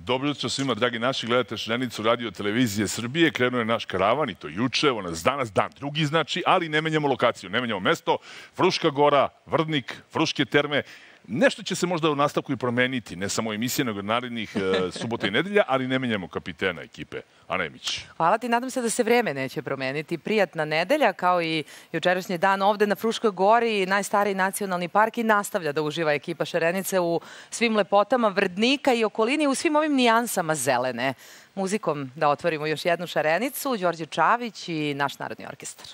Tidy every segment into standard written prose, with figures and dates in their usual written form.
Dobro jutro svima, dragi naši, gledate Šarenicu radio televizije Srbije. Krenuo je naš karavan i to juče, evo nas danas, dan drugi znači, ali ne menjamo lokaciju, ne menjamo mesto. Fruška Gora, Vrdnik, Fruške terme. Nešto će se možda u nastavku i promeniti, ne samo emisije, nego narednih subota i nedelja, ali ne menjamo kapitena ekipe. Ana Emić. Hvala ti, nadam se da se vreme neće promeniti. Prijatna nedelja, kao i jučerašnji dan ovde na Fruškoj Gori, najstariji nacionalni park, i nastavlja da uživa ekipa Šarenice u svim lepotama Vrdnika i okolini, u svim ovim nijansama zelene. Muzikom da otvorimo još jednu Šarenicu, Đorđe Čavić i naš Narodni orkestar.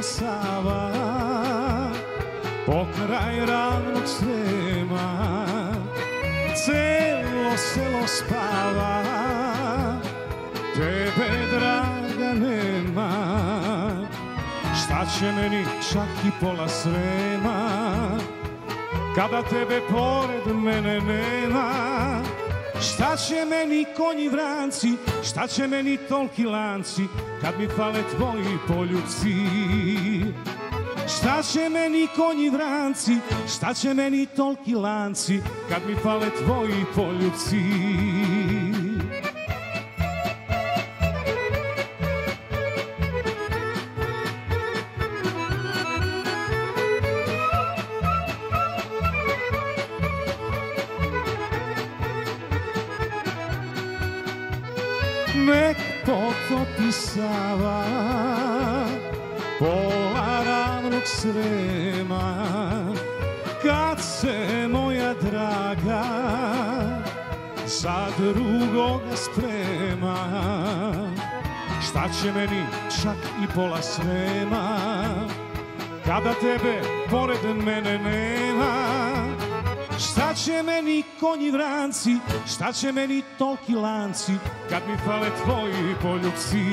Sava, pokraj ravnog Srema, celo selo spava, tebe draga nema. Šta će meni čak i pola Srema, kada tebe pored mene nema? Šta će meni konji vranci, šta će meni tolki lanci, kad mi fale tvoji poljubci? Šta će meni konji vranci, šta će meni tolki lanci, kad mi fale tvoji poljubci? Nek potopi Sava pola ravnog Srema, kad se moja draga za drugoga sprema. Šta će meni čak i pola Srema, kada tebe pored mene nema? Šta će meni konji vranci, šta će meni tolki lanci, kad mi fale tvoji poljubci?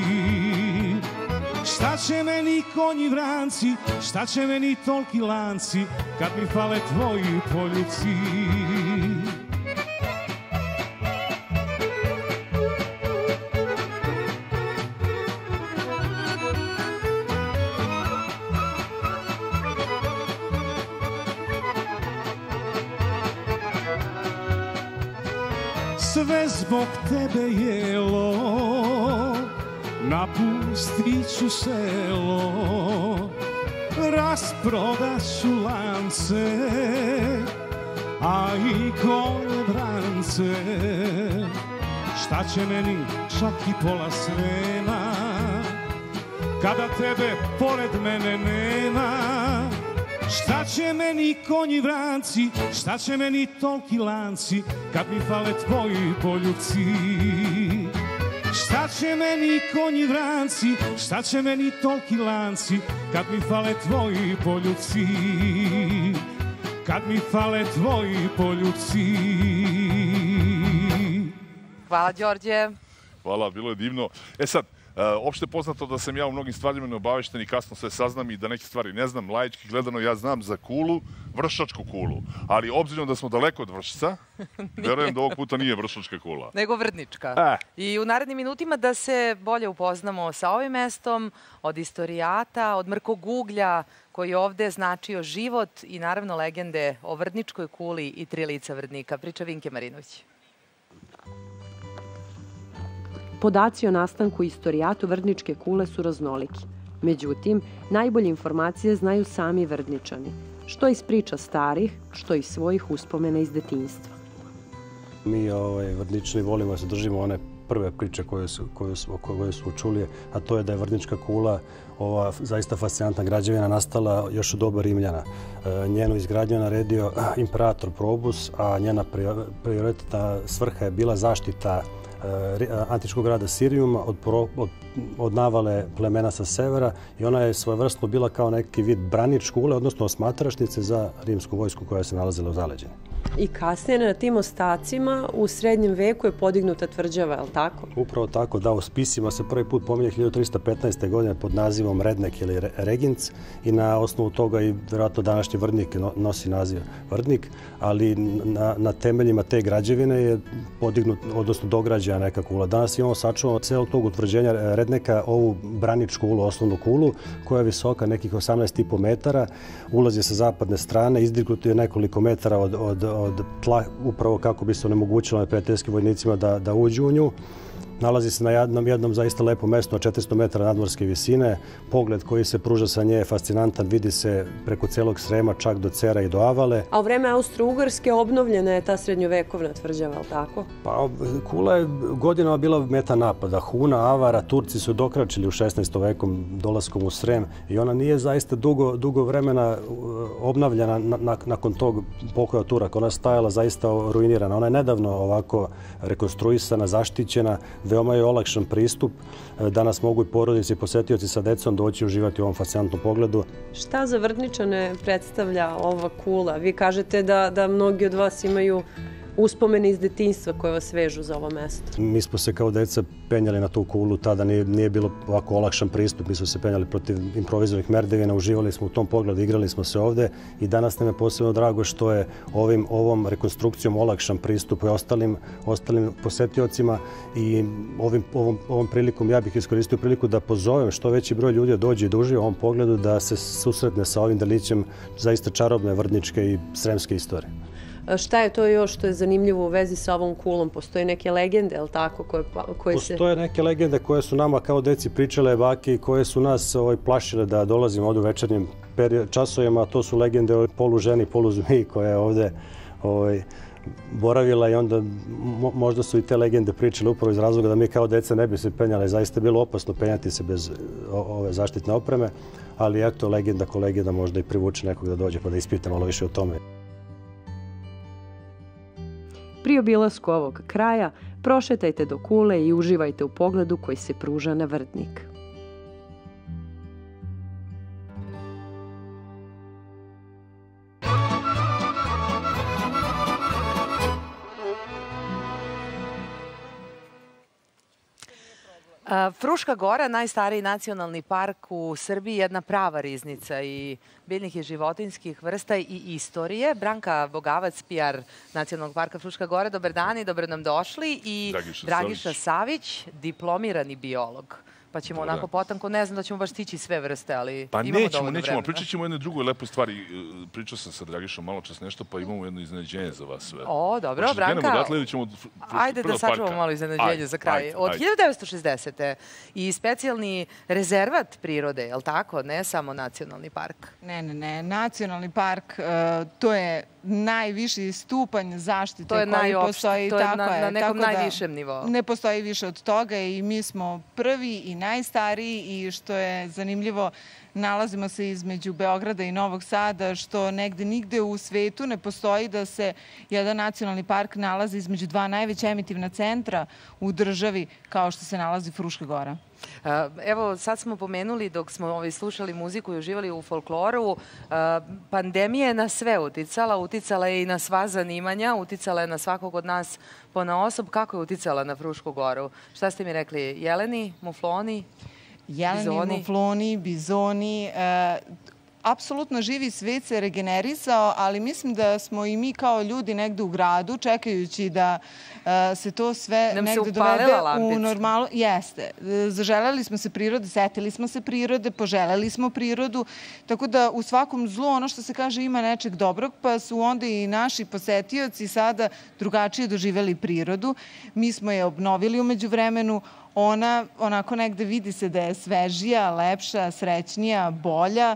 Šta će meni konji vranci, šta će meni tolki lanci, kad mi fale tvoji poljubci? Sve zbog tebe jelo, napustit ću selo, rasprodat ću lance, a i kolebrance. Šta će meni čak i pola Srema, kada tebe pored mene nema? Šta će meni konji vranci, šta će meni tolki lanci, kad mi fale tvoji poljubci? Šta će meni konji vranci, šta će meni tolki lanci, kad mi fale tvoji poljubci? Kad mi fale tvoji poljubci. Hvala, Đorđe. Hvala, bilo je divno. Sad, opšte je poznato da sam ja u mnogim stvarima neobavešten i kasno sve saznam i da neke stvari ne znam. Laički gledano ja znam za kulu, vršačku kulu. Ali obzirom da smo daleko od Vršca, verujem da ovog puta nije vršačka kula. Nego Vrdnička. I u narednim minutima da se bolje upoznamo sa ovim mestom, od istorijata, od mrkog uglja koji ovde značio život i naravno legende o Vrdničkoj kuli i tri lica Vrdnika. Priča Vinke Marinović. Podaci o nastanku i istorijatu Vrdničke kule su raznoliki. Međutim, najbolje informacije znaju sami Vrdničani. Što iz priča starih, što iz svojih uspomena iz detinjstva. Mi Vrdničani volimo da se držimo one prve priče koje smo čuli, a to je da je Vrdnička kula, ova zaista fascinantna građevina, nastala još u doba Rimljana. Njenu izgradnju je naredio imperator Probus, a njena prioritetna svrha je bila zaštita antičkog grada Sirijuma od navale plemena sa severa i ona je svojevrsno bila kao neki vid branič kule, odnosno osmatrašnice za rimsku vojsku koja se nalazila u zaleđini. I kasnije na tim ostacima u srednjem veku je podignuta tvrđava, je li tako? Upravo tako, da, u spisima se prvi put pominje 1315. godine pod nazivom Rednek ili Reginc i na osnovu toga i vjerojatno današnji Vrdnik nosi naziv Vrdnik, ali na temeljima te građevine je podignut, odnosno dograđena neka kula. Danas imamo sačuvano celog tog utvrđenja Redneka ovu braničku kulu, osnovnu kulu, koja je visoka nekih 18,5 metara, ulazi sa zapadne strane, izdignut je nekoliko metara od tla, upravo kako bi se onemogućilo neprijateljskim vojnicima da uđu u nju. Nalazi se na jednom zaista lepom mestu na 400 metara nadmorske visine. Pogled koji se pruža sa nje je fascinantan, vidi se preko celog Srema, čak do Cera i do Avale. A u vreme Austro-Ugarske obnovljena je ta srednjovekovna tvrđava, je li tako? Pa, kula je godinama bila meta napada. Huna, Avara, Turci su dokračili u 16. vekom dolaskom u Srem i ona nije zaista dugo vremena obnavljena nakon tog pokoja Turaka. Ona je stajala zaista ruinirana. Ona je nedavno ovako rekonstruisana, zaštićena, veoma je olakšan pristup. Danas mogu i porodice i posetioci sa decom doći uživati u ovom fascinantnom pogledu. Šta za Vrdničane predstavlja ova kula? Vi kažete da mnogi od vas imaju uspomene iz detinjstva koje vas vežu za ovo mesto. Mi smo se kao deca penjali na tu kulu, tada nije bilo ovako olakšan pristup, mi smo se penjali protiv improvizovanih merdevina, uživali smo u tom pogledu, igrali smo se ovde i danas nam je posebno drago što je ovom rekonstrukcijom olakšan pristup i ostalim posetiocima i ovom prilikom ja bih iskoristio priliku da pozovem što veći broj ljudi dođe i da uživa u ovom pogledu, da se susretne sa ovim delićem zaista čarobne vrdničke i sremske istorije. Šta je to još što je zanimljivo u vezi sa ovom kulom? Postoje neke legende, je li tako? Postoje neke legende koje su nama kao deci pričale bake i koje su nas plašile da dolazimo ovdje u večernjim časovima. To su legende o poluženi, poluzmiji koja je ovdje boravila i onda možda su i te legende pričale upravo iz razloga da mi kao deca ne bi se penjali. Zaista je bilo opasno penjati se bez ove zaštitne opreme, ali eto, legenda ko legenda možda i privuče nekog da dođe pa da ispita malo više o tome. Pri obilasku ovog kraja prošetajte do kule i uživajte u pogledu koji se pruža na Vrdnik. Fruška Gora, najstariji nacionalni park u Srbiji, jedna prava riznica i biljnih i životinjskih vrsta i istorije. Branka Bogavac, PR Nacionalnog parka Fruška Gora, dobar dan i dobro nam došli. I Dragiša Savić, diplomirani biolog. Pa ćemo onako potanko, ne znam da ćemo baš stići sve vrste, ali imamo dovoljno vremena. Nećemo. Pričat ćemo o jednoj drugoj lepoj stvari. Pričao sam sa Dragišom malo čas nešto, pa imamo jedno iznenađenje za vas sve. O, dobro, Branka. Ajde da sačuvamo malo iznenađenje za kraj. Od 1960. i specijalni rezervat prirode, je li tako? Ne samo nacionalni park. Ne. Nacionalni park, to je najviši stupanj zaštite koji postoji. To je na nekom najvišem nivou. Ne postoji više od toga i mi smo prvi i najstariji i što je zanimljivo, nalazimo se između Beograda i Novog Sada, što nigde u svetu ne postoji da se jedan nacionalni park nalazi između dva najveća emitivna centra u državi kao što se nalazi Fruška Gora. Evo, sad smo pomenuli dok smo slušali muziku i uživali u folkloru, pandemija je na sve uticala je i na sva zanimanja, uticala je na svakog od nas ponaosob. Kako je uticala na Frušku Goru? Šta ste mi rekli? Jeleni, mufloni, jeleni, mufloni, bizoni. Apsolutno živi svet se regenerisao, ali mislim da smo i mi kao ljudi negde u gradu, čekajući da se to sve negde dovede u normalu. Jeste. Zaželjeli smo se prirode, setili smo se prirode, poželjeli smo prirodu, tako da u svakom zlu, ono što se kaže, ima nečeg dobrog, pa su onda i naši posetioci sada drugačije doživjeli prirodu. Mi smo je obnovili umeđu vremenu. Ona, onako negde vidi se da je svežija, lepša, srećnija, bolja.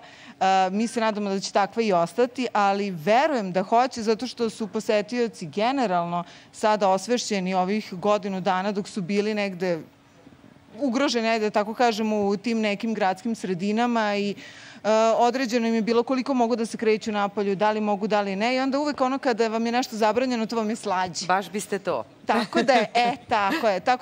Mi se nadamo da će takva i ostati, ali verujem da hoće, zato što su posetioci generalno sada osvešćeni ovih godinu dana dok su bili negde ugroženi, da tako kažemo, u tim nekim gradskim sredinama i određeno im je bilo koliko mogu da se kreću napolju, da li mogu, da li ne. I onda uvek ono kada vam je nešto zabranjeno, to vam je slađe. Baš biste to. Tako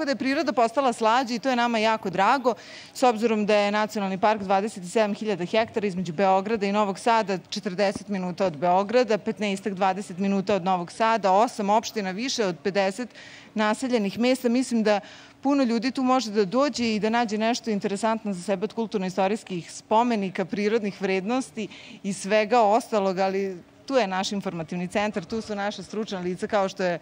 da je priroda postala slađa i to je nama jako drago. S obzirom da je Nacionalni park 27.000 hektara između Beograda i Novog Sada, 40 minuta od Beograda, 15-20 minuta od Novog Sada, 8 opština, više od 50 naseljenih mesta. Mislim da puno ljudi tu može da dođe i da nađe nešto interesantno za sebe od kulturno-istorijskih spomenika, prirodnih vrednosti i svega ostalog, ali tu je naš informativni centar, tu su naša stručna lica kao što je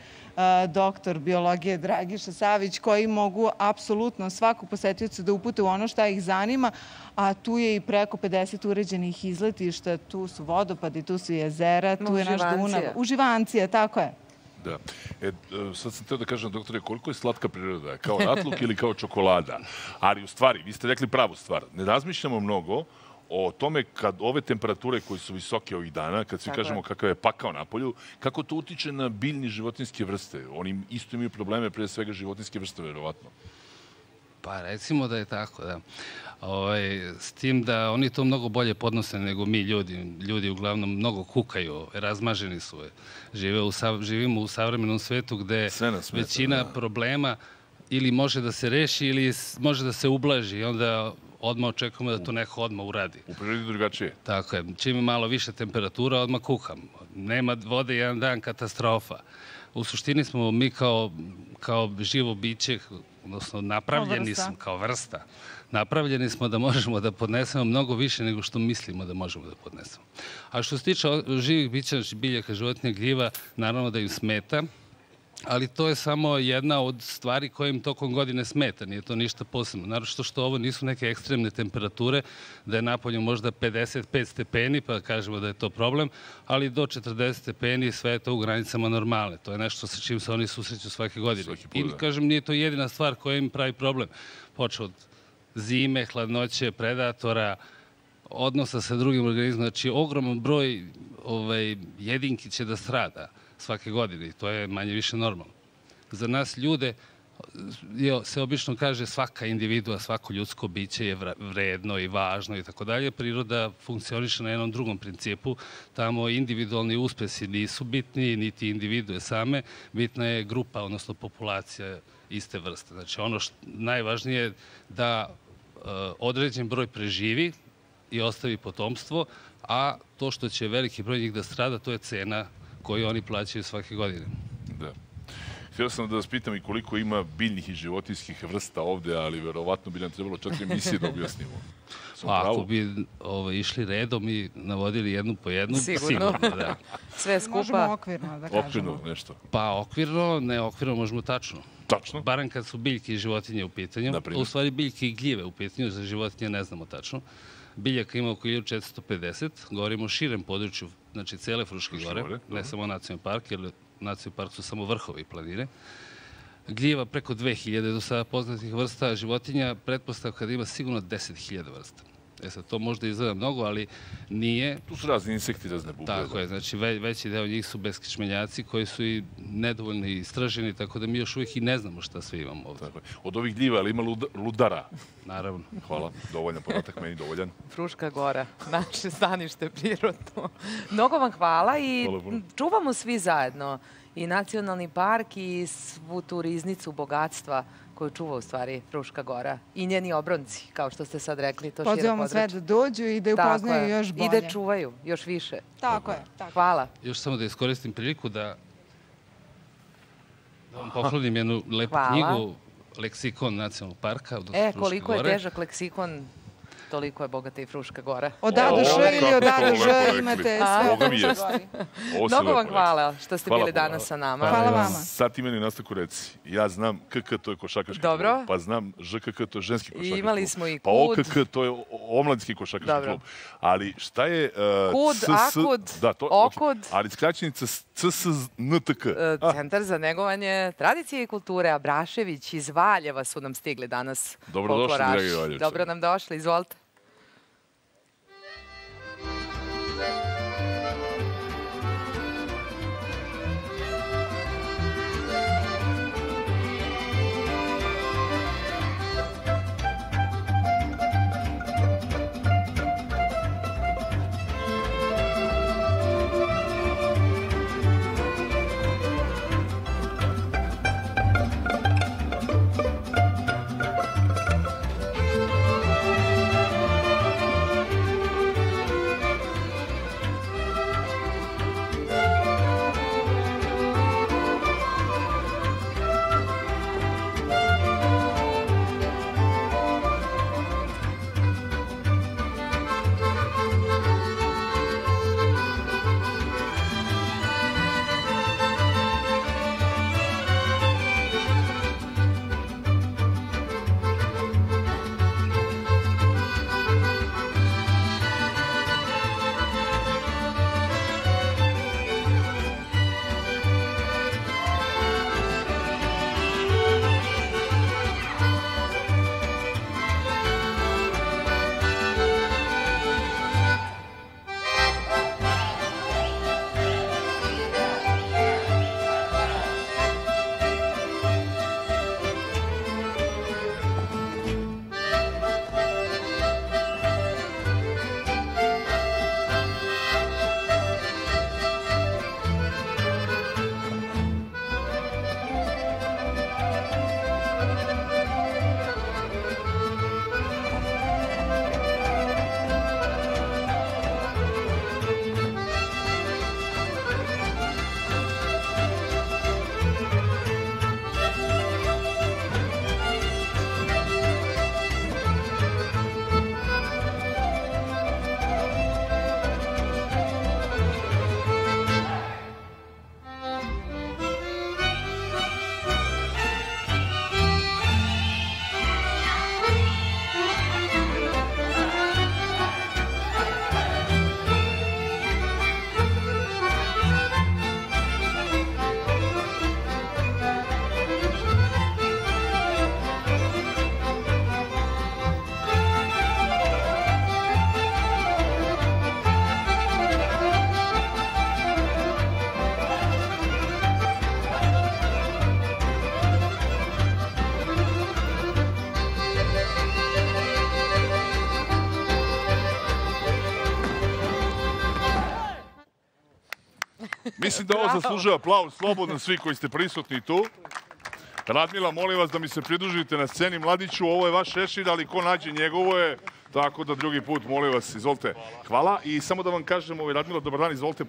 doktor biologije Dragiša Savić, koji mogu apsolutno svaku posetiocu da upute u ono šta ih zanima, a tu je i preko 50 uređenih izletišta, tu su vodopadi, tu su jezera, tu je naš Dunav. Uživancija, tako je. Da. Sad sam teo da kažem, doktore, koliko je slatka priroda? Kao ratluk ili kao čokolada? Ali u stvari, vi ste rekli pravu stvar. Ne razmišljamo mnogo o tome kad ove temperature koje su visoke ovih dana, kad svi kažemo kakav je pakao napolju, kako to utiče na biljni životinjske vrste? Oni isto imaju probleme, prije svega životinjske vrste, verovatno. Pa recimo da je tako, da. S tim da oni to mnogo bolje podnose nego mi ljudi. Ljudi uglavnom mnogo kukaju, razmaženi su. Živimo u savremenom svetu gde većina problema ili može da se reši ili može da se ublaži i onda odmah očekujemo da to neko odmah uradi. U prirodi drugačije. Tako je. Čim je malo više temperatura, odmah kukam. Nema vode jedan dan, katastrofa. U suštini smo mi kao živo biće, odnosno napravljeni smo kao vrsta. Napravljeni smo da možemo da podnesemo mnogo više nego što mislimo da možemo da podnesemo. A što se tiče živih bića, biljaka, životinja, gljiva, naravno da im smeta, ali to je samo jedna od stvari koja im tokom godine smeta, nije to ništa posebno. Naravno što ovo nisu neke ekstremne temperature, da je napolju možda 55 stepeni, pa kažemo da je to problem, ali do 40 stepeni sve je to u granicama normale. To je nešto sa čim se oni susreću svake godine. I kažem, nije to jedina stvar koja im pravi problem. Počeo od zime, hladnoće, predatora, odnosa sa drugim organizmom. Znači, ogroman broj jedinki će da strada svake godine i to je manje više normalno. Za nas ljude se obično kaže svaka individua, svako ljudsko biće je vredno i važno i tako dalje. Priroda funkcioniše na jednom drugom principu. Tamo individualni uspesi nisu bitni, niti individue same. Bitna je grupa, odnosno populacija iste vrste. Znači, ono što najvažnije je da određen broj preživi i ostavi potomstvo, a to što će veliki broj njih da strada, to je cena koju oni plaćaju svake godine. Da. Htio sam da vas pitam i koliko ima biljnih i životinjskih vrsta ovde, ali verovatno bi nam trebalo 4 emisije da objasnimo. Ako bi išli redom i navodili jednu po jednu, sigurno, da. Sve skupa. Možemo okvirno da kažemo. Okvirno nešto. Pa okvirno, ne okvirno, možemo tačno. Tačno? Barem kad su biljke i životinje u pitanju. U stvari biljke i gljive u pitanju, za životinje ne znamo tačno. Biljaka ima oko 1450, govorimo o širem području, znači cele Fruške gore, ne samo nacionalni park, jer nacionalni park su samo vrhovi planine. Gljiva preko 2000 do sada poznatih vrsta, životinja pretpostavka da ima sigurno 10.000 vrsta. Sad, to možda izgleda mnogo, ali nije. Tu su razni insekti, razne bube. Tako je, znači veći deo njih su beskičmenjaci koji su i nedovoljno istraženi, tako da mi još uvijek i ne znamo šta sve imamo ovdje. Od ovih gljiva, ali ima ludara? Naravno. Hvala, dovoljan podatak, meni dovoljan. Fruška gora, naše stanište prirodno. Mnogo vam hvala i čuvamo svi zajedno i nacionalni park i svu tu riznicu bogatstva koju čuva u stvari Fruška gora i njeni obronci, kao što ste sad rekli, to šire područje. Pozivamo sve da dođu i da upoznaju još bolje. I da čuvaju još više. Tako je. Hvala. Još samo da iskoristim priliku da vam poklonim jednu lepu knjigu, Leksikon nacionalnog parka. Koliko je težak leksikon, toliko je bogata i Fruška gora. Od A do Š ili od A do Ž imate sve. Mnogo vam hvala što ste bili danas sa nama. Hvala vama. Sad ti meni nastavku reci. Ja znam KK, to je košarkaški klub. Pa znam ŽKK, to je ženski košarkaški klub. Imali smo i KUD. Pa OKK, to je omladinski košarkaški klub. Ali šta je KUD, AKUD, OKUD. Ali skraćenica CSNTK. Centar za negovanje tradicije i kulture Abrašević iz Valjeva su nam stigli danas. Dobrodošli, dragi Valjevčani. Dobro nam došli, izvolite. Mislim da ovo zaslužuje aplauz, slobodno svi koji ste prisutni tu. Radmila, molim vas da mi se pridružite na sceni. Mladiću, ovo je vaš šešir, ali ko nađe njegovo je, tako da drugi put, molim vas, izvolite. Hvala. I samo da vam kažem, Radmila, dobar dan, izvolite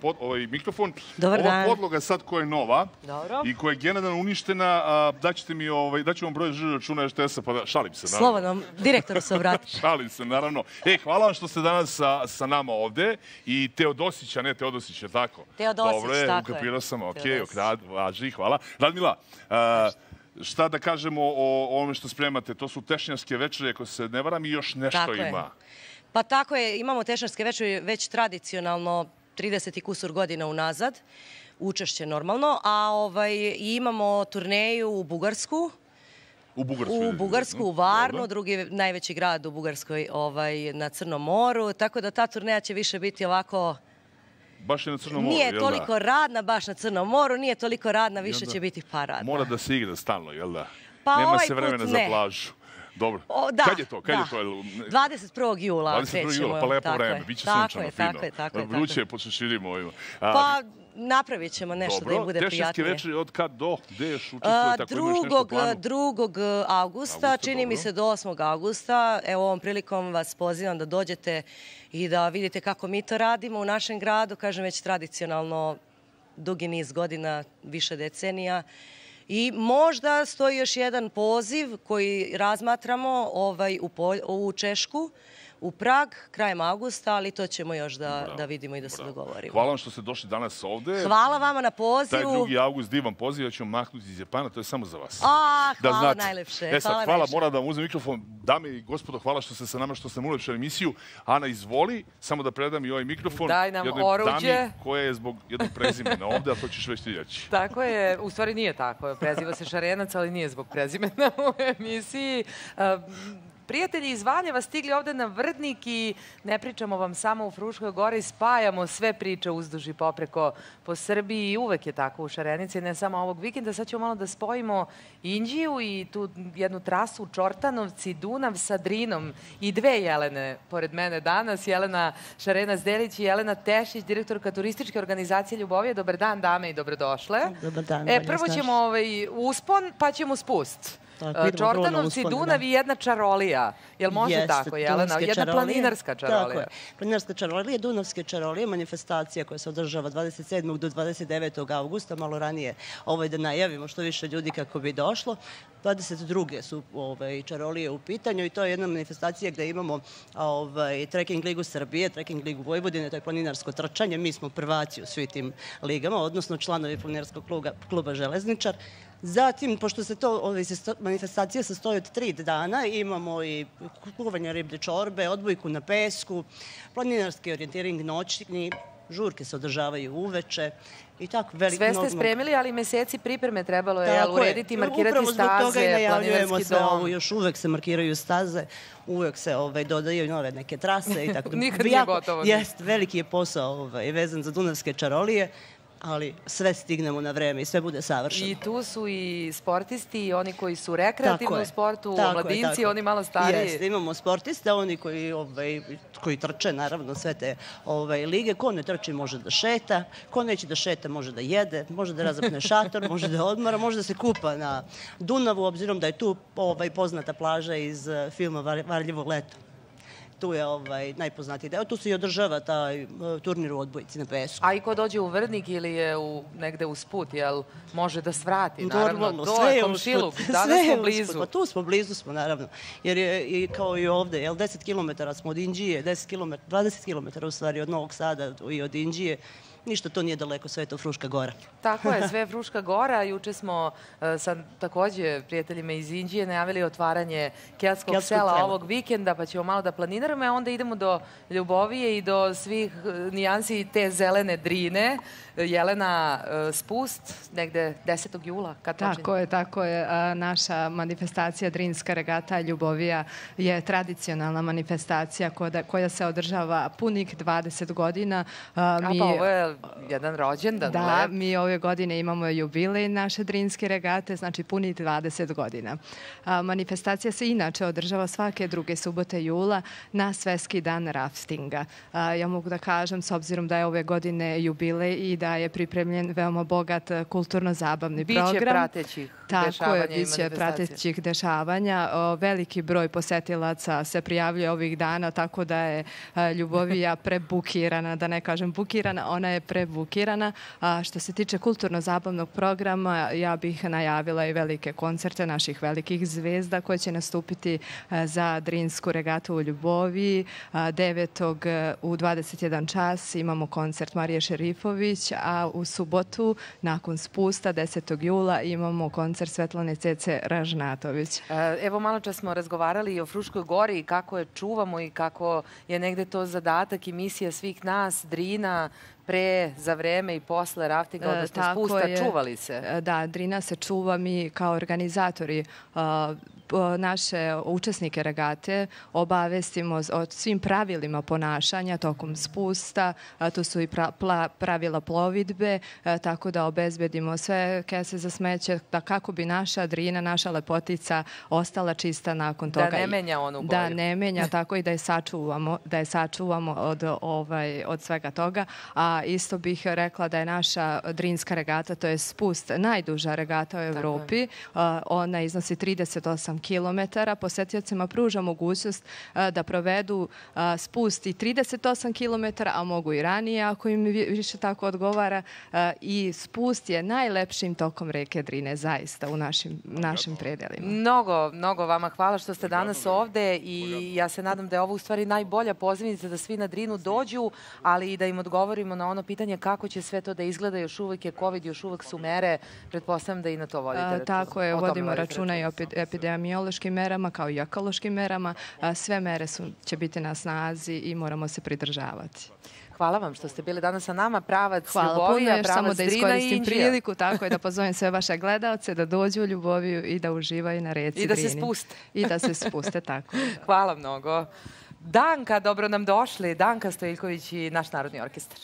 mikrofon. Dobar dan. Ova podloga sad koja je nova i koja je generalno uništena, daću vam broj računa RTS-a, pa šalim se. Slobodno, direktoru se obrati. Šalim se, naravno. Hvala vam što ste danas sa nama ovde. I Teodosić, a ne Teodosić, je tako? Teodosić, tako je. Dobro, ukapirao sam, okej, važi, hvala. Radmila, šta da kažemo o ovome što spremate? To su tešnjarske večere, ako se ne varam, i još nešto ima. Pa tako je, imamo tešnjarske večere već tradicionalno 30 i kusur godina unazad, učešće normalno, a imamo turneju u Bugarsku. U Bugarsku, u Varnu, drugi najveći grad u Bugarskoj na Crnom moru, tako da ta turneja će više biti ovako... Baš je na Crnom moru, Nije toliko radna baš na Crnom moru, nije toliko radna, više će biti paradna. Mora da se igra stalno, jel da? Pa nema se vremena za plažu. Dobro. Kad je to? 21. jula krećemo. 21. jula, pa lepo vreme, bit će sunčano, fino. Tako je. Vruće je po šeširima ovima. Pa napravit ćemo nešto da im bude prijatnije. Tešnjarske večeri od kad do? Gde još učestvuje? 2. augusta, čini mi se do 8. augusta. Evo, ovom prilikom vas pozivam da dođete i da vidite kako mi to radimo u našem gradu. Kažem, već tradicionalno dugi niz godina, više decenija. I možda stoji još jedan poziv koji razmatramo u Češku, u Prag, krajem augusta, ali to ćemo još da vidimo i da se dogovorimo. Hvala vam što ste došli danas ovde. Hvala vama na pozivu. Taj 2. august divan poziv, ja ću vam mahnuti iz Japana, to je samo za vas. Hvala najlepše. Hvala, moram da vam uzem mikrofon. Dame i gospodo, hvala što ste sa nama, što ste mu ulepšali emisiju. Ana, izvoli, samo da predam i ovaj mikrofon. Daj nam oruđe. Jednoj dami koja je zbog jednog prezimena ovde, a to ćeš već ti reći. Tako je, u stvari nije tako. Preziva se Šarenac, ali nije zbog prezimena u emisiji. Prijatelji iz Valjeva stigli ovde na Vrdnik i ne pričamo vam samo u Fruškoj Gori, spajamo sve priče uzduž i popreko po Srbiji i uvek je tako u Šarenici, ne samo ovog vikenda. Sad ćemo malo da spojimo Inđiju i tu jednu trasu Čortanovci, Dunav sa Drinom i dve Jelene pored mene danas, Jelena Šarenac-Delić i Jelena Tešić, direktorka turističke organizacije Ljubovija. Dobar dan, dame, i dobrodošle. Dobar dan. Prvo ćemo uspon, pa ćemo spust. Čortanovci, Dunav i jedna čarolija. Jel može tako, Jelena? Jedna planinarska čarolija. Tako je. Planinarska čarolija, Dunavske čarolije, manifestacija koja se održava 27. do 29. augusta, malo ranije da najavimo što više ljudi kako bi došlo. 22. su čarolije u pitanju i to je jedna manifestacija gde imamo Trekking ligu Srbije, Trekking ligu Vojvodine, to je planinarsko trčanje. Mi smo prvaci u svi tim ligama, odnosno članovi planinarskog kluba Železničar. Zatim, pošto se to manifestacija sastoji od 3 dana, imamo i kuvanje riblje čorbe, odbojku na pesku, planinarski orijentiring noćni, žurke se održavaju uveče i tako. Sve ste spremili, ali meseci pripreme trebalo je urediti, markirati staze, planinarski dom. Još uvek se markiraju staze, uvek se dodaju nove neke trase i tako. Nikad nije gotovo. Jeste, veliki je posao vezan za Dunavske čarolije, ali sve stignemo na vreme i sve bude savršeno. I tu su i sportisti i oni koji su rekreativni u sportu, mladinci, oni malo stariji. Jeste, imamo sportiste, oni koji trče, naravno, sve te lige. Ko ne trči može da šeta, ko neće da šeta može da jede, može da razapne šator, može da odmara, može da se kupa na Dunavu, obzirom da je tu poznata plaža iz filma Varljivo leto. Tu je najpoznatiji deo. Tu se i održava taj turnir u odbojci na pesku. A i ko dođe u Vrdnik ili je negde usput, jel može da svrati? Normalno, sve je komšiluk. Danas smo blizu. Pa tu smo, blizu smo, naravno. Jer je kao i ovde, 10 km smo od Inđije, 20 km u stvari od Novog Sada i od Inđije. Ništa to nije daleko, sve je to Fruška Gora. Tako je, sve je Fruška Gora. Juče smo sa takođe prijateljima iz Inđije najavili otvaranje Keltskog sela ovog vikenda, pa ćemo malo da planiramo, a onda idemo do Ljubovije i do svih nijansi te zelene Drine. Jelena, spust, negde 10. jula. Tako je. Naša manifestacija Drinska regata Ljubovija je tradicionalna manifestacija koja se održava punih 20 godina. Pa ovo je za jedan rođendan. Da, mi ove godine imamo jubilej naše Drinske regate, znači puni 20 godina. Manifestacija se inače održava svake druge subote jula na Svetski dan raftinga. Ja mogu da kažem, s obzirom da je ove godine jubilej i da je pripremljen veoma bogat kulturno-zabavni program. Biće pratećih dešavanja i manifestacija. Biće pratećih dešavanja. Veliki broj posetilaca se prijavljuje ovih dana, tako da je Ljubovija prebukirana, da ne kažem bukirana, ona je prebukirana. Što se tiče kulturno-zabavnog programa, ja bih najavila i velike koncerte naših velikih zvezda koje će nastupiti za Drinsku regatu u Ljuboviji. 9. u 21 čas imamo koncert Marije Šerifović, a u subotu, nakon spusta, 10. jula, imamo koncert Svetlane Cece Ražnatović. Evo, malo čas smo razgovarali i o Fruškoj gori i kako je čuvamo i kako je negde to zadatak i misija svih nas, Drina, pre, za vreme i posle raftinga, odnosno spusta, čuvali se? Da, Drina se čuva. Mi kao organizatori naše učesnike regate obavestimo o svim pravilima ponašanja tokom spusta. Tu su i pravila plovidbe, tako da obezbedimo sve kese za smeće, da kako bi naša Drina, naša lepotica ostala čista nakon toga. Da ne menja onu boju. Da ne menja, tako i da je sačuvamo od svega toga. A isto bih rekla da je naša Drinska regata, to je spust, najduža regata u Evropi. Ona iznosi 38 kilometara. Posetiocima pruža mogućnost da provedu spust i 38 kilometara, a mogu i ranije ako im više tako odgovara. I spust je najlepšim tokom reke Drine, zaista, u našim predelima. Mnogo vama hvala što ste danas ovde i ja se nadam da je ovo u stvari najbolja pozivnica da svi na Drinu dođu, ali i da im odgovorimo na ono pitanje kako će sve to da izgleda. Još uvek je COVID, još uvek su mere. Pretpostavljam da i na to vodite računa. Tako je, vodimo računa i o epidemiološkim merama kao i ekološkim merama. Sve mere će biti na snazi i moramo se pridržavati. Hvala vam što ste bili danas sa nama. Pravac Ljubovija, pravac Drina i Inđija. samo da iskoristim priliku, tako je da pozovem sve vaše gledaoce da dođu u Ljuboviju i da uživaju na reci Drini. I da se spuste. I da se spuste, tako. Hvala mnogo. Danka, dobro nam došli. Danka Stojiljković i naš Narodni orkestar.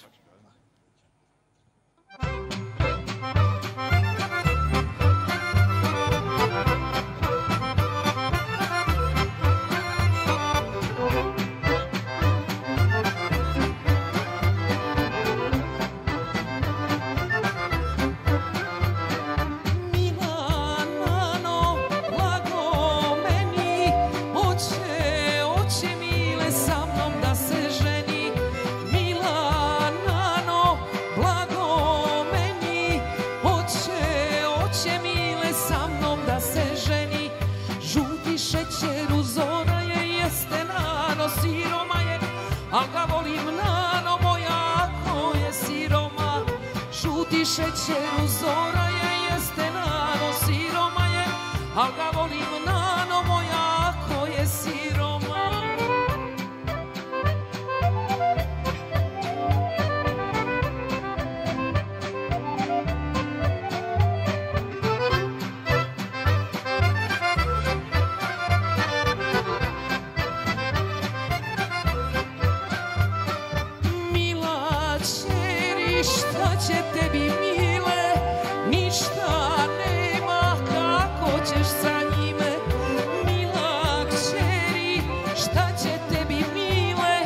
Šećeru zora je, jeste nano, siroma je, al ga volim nano moja, ako je siroma. Mila čeri, šta će tebi mile, ništa nema, kako ćeš sa njime. Mila kćeri, šta će tebi mile,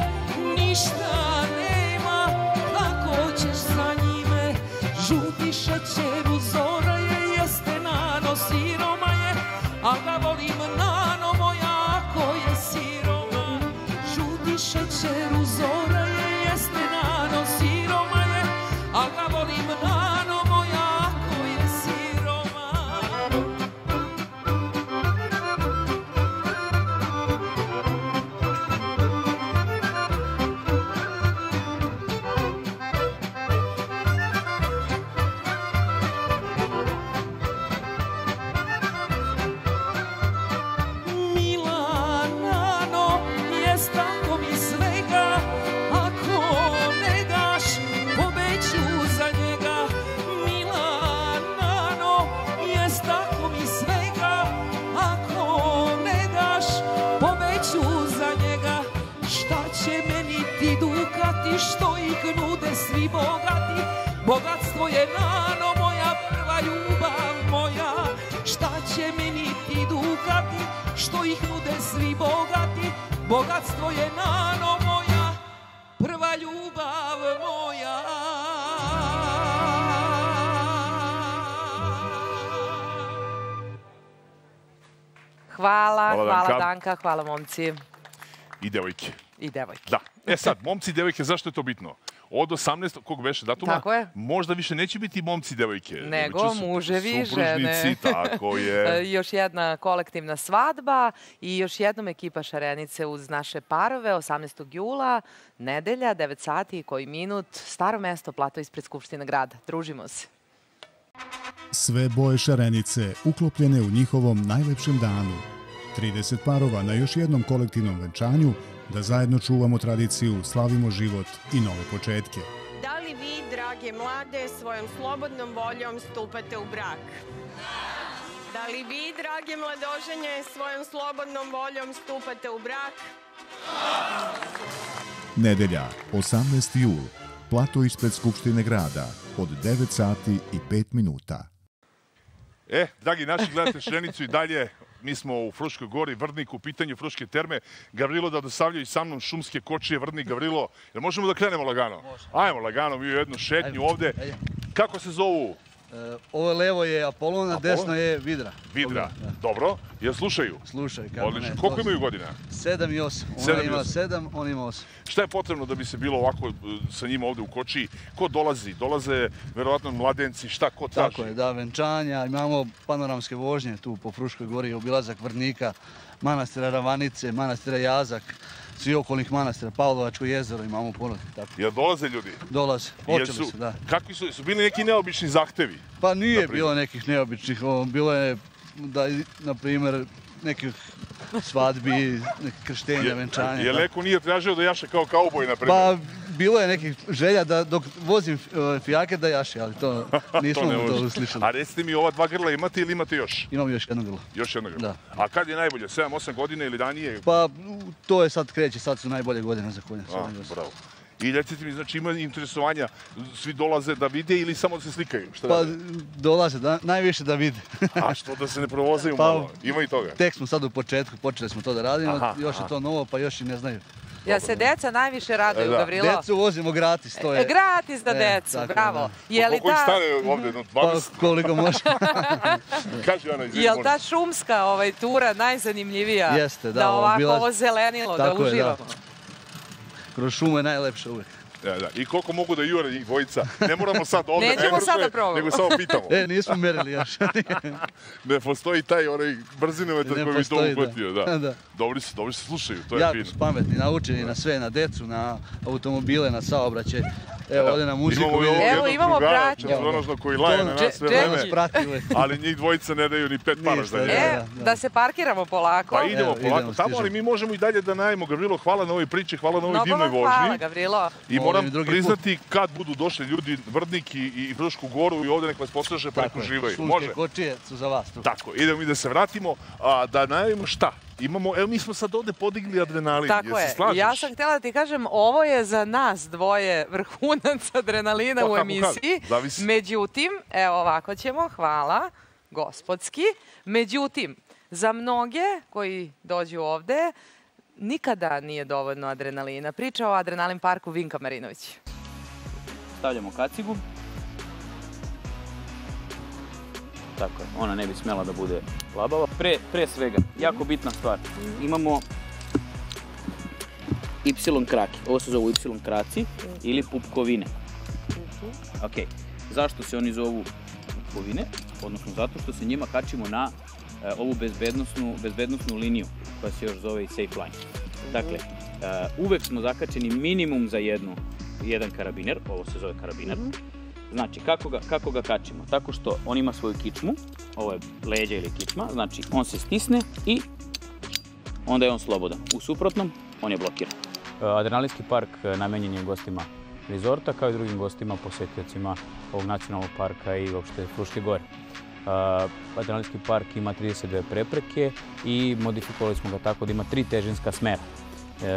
ništa nema, kako ćeš sa njime. Žuti šećeru zora je, jeste nano, siroma je, al ga volim nano moja, ako je siroma. Žuti šećeru zora je, jeste nano, siroma je, al ga volim nano moja, ako je siroma. Mila nano, jest tako mi svega, ako ne daš, pobeću za njega. Mila nano, jest tako mi svega, ako ne daš, pobeću za njega. Šta će meni ti dukati, što ih nude svi bogati, bogatstvo je nano moja, prva ljubav moja. Šta će meni ti dukati, što ih nude svi bogati, bogatstvo je nano moja, prva ljubav moja. Hvala Danka, hvala momci. I devojke. I devojke. Da. Sad, momci i devojke, zašto je to bitno? Od 18. kog beše datuma? Tako je. Možda više neće biti momci i devojke. Nego muževi, žene. Tako je. Još jedna kolektivna svadba i još jednom ekipa Šarenice uz naše parove 18. jula, nedelja, 9 sati i koji minut, Staro mesto, plato ispred Skupštine grada. Družimo se. Sve boje Šarenice uklopljene u njihovom najlepšem danu. 30 parova na još jednom kolektivnom venčanju da zajedno čuvamo tradiciju, slavimo život i nove početke. Da li vi, drage mlade, svojom slobodnom voljom stupate u brak? Da li vi, drage mladoženje, svojom slobodnom voljom stupate u brak? Nedelja, 18. jul, plato ispred Skupštine grada, od 9 sati i 5 minuta. Dragi naši, gledate Šarenicu i dalje. Mi smo u Fruškoj gori, Vrdnik, u pitanju Fruške terme. Gavrilo da dostavljaju sa mnom šumske kočije, Vrdnik, Gavrilo. Jel možemo da krenemo lagano? Ajmo lagano, mi u jednu šetnju ovde. Kako se zovu? Ovo levo je Apolon, a desno je Vidra. Vidra, dobro. Jel slušaju? Slušaju, kako ne. Odlično. Koliko imaju godina? 7 i 8. Ona ima 7, on ima 8. Šta je potrebno da bi se bilo ovako sa njima ovde u kočiji? Ko dolazi? Dolaze verovatno mladenci, šta ko traži? Tako je, da, venčanja. Imamo panoramske vožnje tu po Fruškoj gori, obilazak Vrdnika, manastira Ravanice, manastira Jazak, svi okolnih manastira, Pavlovačko jezero imamo puno. Jel dolaze ljudi? Dolaze, počeli su, da. Kakvi su bili neki neobični zahtevi? Pa nije bilo nekih neobičnih, bilo je da, na primjer, nekih svadbi, nekih krštenja, venčanja. Je neko nije tražio da jaše kao kauboj, na primjer? Pa bilo je nekih želja da dok vozim fijake da jaše, ali to nismo to uslišali. A recite mi, ova 2 grla imate ili imate još? Imam još jedno grlo. Još jedno grlo? Da. A kad je najbolje? 7-8 godina ili ranije? Pa to je sad kreće, sad su najbolje godine za konja. Bravo. I recite mi, znači ima interesovanja, svi dolaze da vide ili samo da se slikaju? Pa dolaze, najviše da vide. A što da se ne provozaju malo? Ima i toga? Tek smo sad u početku, počeli smo to da radimo, još je to novo pa još i ne znaju. Ja se deca najviše raduju, Gavrilo. Decu vozimo gratis, to je. Gratis za decu, bravo. Koliko ih stane ovde? 20? Pa koliko može. Kaži Ana, izvini. Je li ta šumska tura najzanimljivija? Jeste, da. Da ovako ovo zelenilo, da uživamo? Kroz šumu je najlepše uvek. I koliko mogu da jure njih dvojica? Ne moramo sad ovde. Nećemo sad da probamo. Nego samo pitamo. Nismo merili još. Ne postoji taj brzinometar koji bi to uhvatio. Dobri se slušaju, to je fino. Jako su pametni, naučeni na sve, na decu, na automobile, na saobraćaj. Evo ovde na muziku. Evo imamo pratnju. Koji laje na nas sve vreme. Ali njih dvojica ne daju ni 5 para za njega. Da se parkiramo polako. Pa idemo polako tamo, ali mi možemo i dalje da najemo. Gavrilo, hvala na ovoj priči, hvala na ovoj divnoj vožnji. Hvala, Gavrilo. I moram priznati kad budu došli ljudi Vrdnik i Frušku goru i ovde nek vas posluže pa nek uživaju. Šumske kočije su za vas. Tako, idemo mi da se vratimo, da najavimo šta. Evo mi smo sad ovde podigli adrenalin. Tako je. Ja sam htjela da ti kažem, ovo je za nas dvoje vrhunac adrenalina u emisiji. Međutim, evo ovako ćemo, hvala, gospodski. Međutim, za mnoge koji dođu ovde, nikada nije dovoljno adrenalina. Priča o Adrenalin parku Vinka Marinović. Stavljamo kacigu. Tako je, ona ne bi smjela da bude labava. Pre svega, jako bitna stvar, imamo Y kraki. Ovo se zovu Y kraci ili pupkovine. Ok, zašto se oni zovu pupkovine? Odnosno zato što se njima kačimo na ovu bezbednostnu liniju koja se još zove i safe line. Dakle, uvek smo zakačeni minimum za jedan karabiner, ovo se zove karabiner. Znači, kako ga kačimo? Tako što on ima svoju kičmu, ovo je leđa ili kičma, znači on se stisne i onda je on slobodan. U suprotnom, on je blokiran. Adrenalinski park namenjen je gostima rezorta, kao i drugim gostima, posetiocima ovog nacionalnog parka i uopšte Fruške gore. Adrenalinski park ima 32 prepreke i modifikovali smo ga tako da ima 3 težinska smera.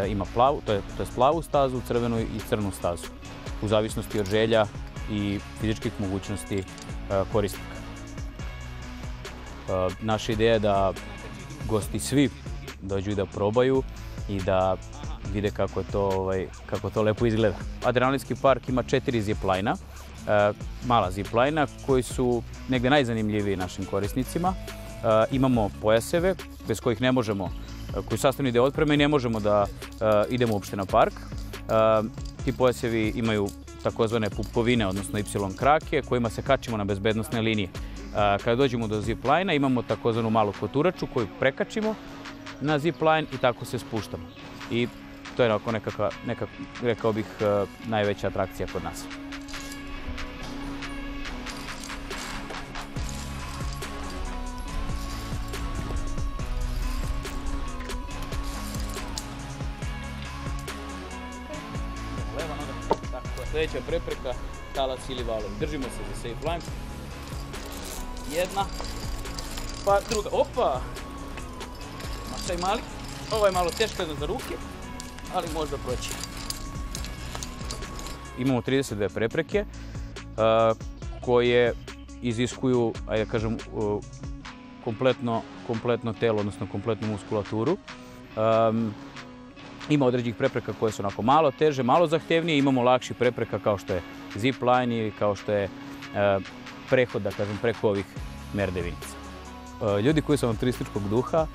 ima plavu, to je plavu stazu, crvenu i crnu stazu, u zavisnosti od želja i fizičkih mogućnosti korisnika. Naša ideja je da gosti svi dođu i da probaju i da vide kako to lepo izgleda. Adrenalinski park ima 4 zip-lajna, mala zip-lajna koji su negde najzanimljiviji našim korisnicima. Imamo pojaseve bez kojih ne možemo, koji su sastavni deo otpreme i ne možemo da idemo uopšte na park. Ti pojasevi imaju takozvane pupkovine, odnosno Y krake, kojima se kačimo na bezbednosne linije. Kada dođemo do zip-lajna imamo takozvanu malu koturaču koju prekačimo na zip-line i tako se spuštamo. I to je neka, rekao bih, najveća atrakcija kod nas. Sljedeća prepreka, talac ili valovi. Držimo se za safe line. Jedna, pa druga. Opa! Mašaj mali. Ovo je malo teško za ruke, ali možda proći. Imamo 32 prepreke koje iziskuju, ajde kažem, kompletno telo, odnosno kompletnu muskulaturu. Ima određenih prepreka koje su onako malo teže, malo zahtevnije. Imamo lakših prepreka kao što je zip line ili kao što je prehod, da kažem, preko ovih merdevinica. Ljudi koji su avanturističkog duha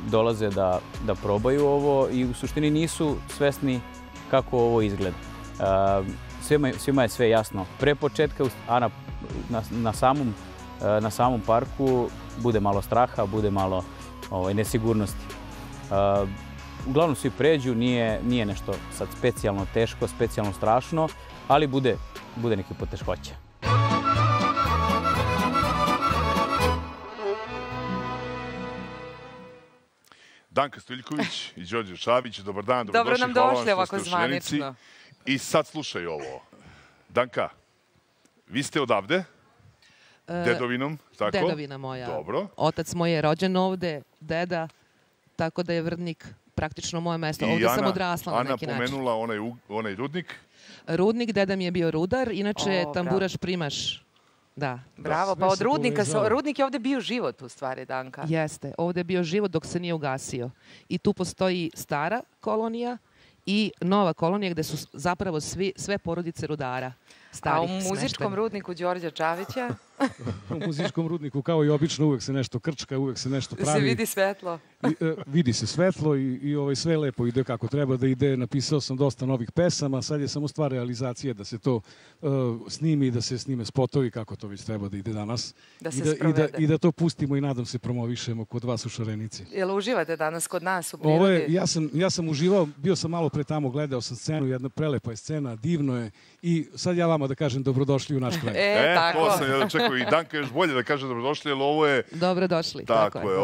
dolaze da probaju ovo i u suštini nisu svesni kako ovo izgleda. Svima je sve jasno pre početka, a na samom parku bude malo straha, bude malo nesigurnosti. Uglavnom svi pređu, nije nešto sad specijalno teško, specijalno strašno, ali bude neke poteškoće. Danka Stojiljković i Đorđe Šabić, dobar dan, dobro nam došli ovako zvanično. zvanično. I sad slušaj ovo. Danka, vi ste odavde? Dedovinom, tako? Dedovina moja. Dobro. Otac moj je rođen ovde, deda, tako da je Vrdnik praktično moje mesto. Ovde sam odrasla na neki način. Ana pomenula onaj rudnik? Rudnik, deda mi je bio rudar, inače tamburaš primaš. Da. Bravo, pa od rudnika, rudnik je ovde bio život u stvari, Danka. Jeste, ovde je bio život dok se nije ugasio. I tu postoji stara kolonija i nova kolonija gde su zapravo sve porodice rudara. A u muzičkom rudniku Đorđa Čavića? U muzičkom rudniku, kao i obično, uvek se nešto krčka, uvek se nešto pravi. Se vidi svetlo. Vidi se svetlo i sve lepo ide kako treba da ide. Napisao sam dosta novih pesama, sad je samo stvar realizacije da se to snimi, da se snime spotovi kako to već treba da ide danas. Da se sprovede. I da to pustimo i nadam se promovišemo kod vas u Šarenici. Jel uživate danas kod nas u prirodi? Ja sam uživao, bio sam malo pre tamo, gledao sam scenu, jedna prelepa je scena, divno je i sad ja vama da kažem dobrodošli u naš kraj. Tako. To sam ja da čekao i Danka još bolje da kaže dobrodošli, jer ovo je... Dobrodošli. Tako je,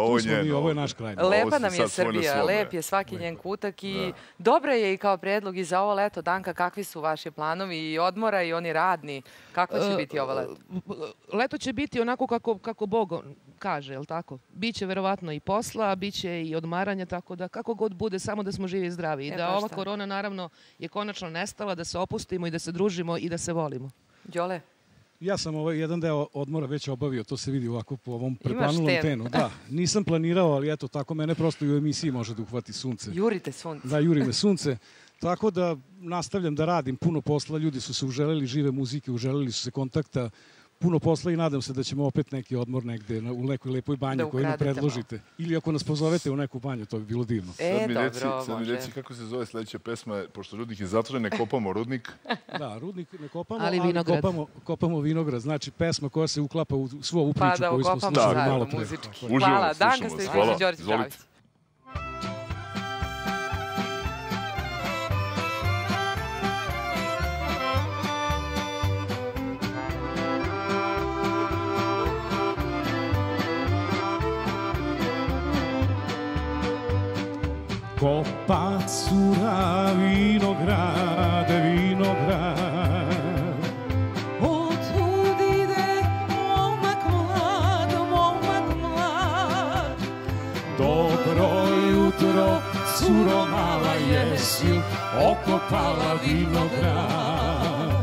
ovo je naš kraj. Lepa nam je Srbija, lep je svaki njen kutak i dobro je i kao predlog i za ovo leto. Danka, kakvi su vaši planovi i odmora i oni radni? Kako će biti ovo leto? Leto će biti onako kako Bog kaže, je li tako? Biće verovatno i posla, biće i odmaranja, tako da kako god bude, samo da smo živi i zdravi. I da ova korona naravno je konačno nestala, da se opustimo i da se družimo i da se volimo. Đole? Ja sam jedan deo odmora već obavio, to se vidi ovako po ovom preplanulom tenu. Da, nisam planirao, ali eto, tako mene prosto i u emisiji može da uhvati sunce. Jurite sunce. Da, juri me sunce. Tako da nastavljam da radim puno posla, ljudi su se uželeli žive muzike, uželeli su se kontakta, puno posla i nadam se da ćemo opet neki odmor negde u nekoj lepoj banji koju nam predložite. Ili ako nas pozovete u neku banju, to bi bilo divno. Sad mi reci kako se zove sledeća pesma, pošto rudnik je zatvoren, ne kopamo rudnik. Da, rudnik ne kopamo, ali kopamo vinograd. Znači pesma koja se uklapa u svu ovu priču koju smo slušali malo pre. Hvala, Danka Stojiljković, Đorđe Čavić. Kopa cura vinograd, vinograd. Otud ide momak mlad, momak mlad. Dobro jutro, curo mala, jesi okopala vinograd?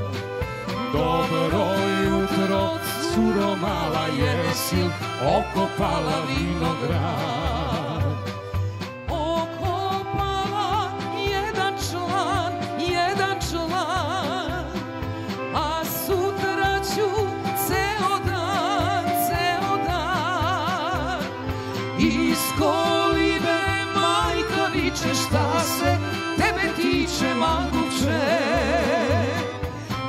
Dobro jutro, curo mala, jesi okopala vinograd? Okopala jedan član, a sutra ću ceo dan. Iz kolibe majka viče, šta se tebe tiče, manguče?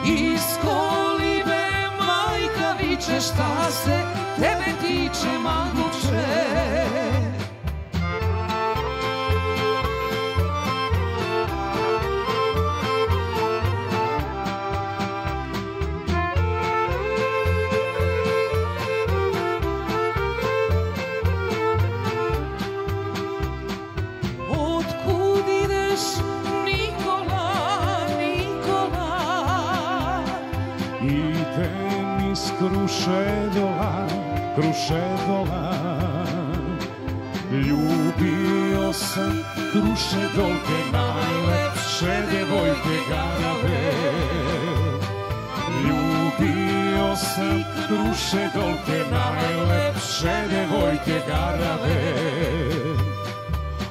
Iz kolibe majka viče, šta se tebe tiče, manguče? Otkud ideš, Nikola? Idem iz Krušedola, ljubio sam Krušedolke, najlepše devojke Garave. Ljubio sam Krušedolke, najlepše devojke Garave.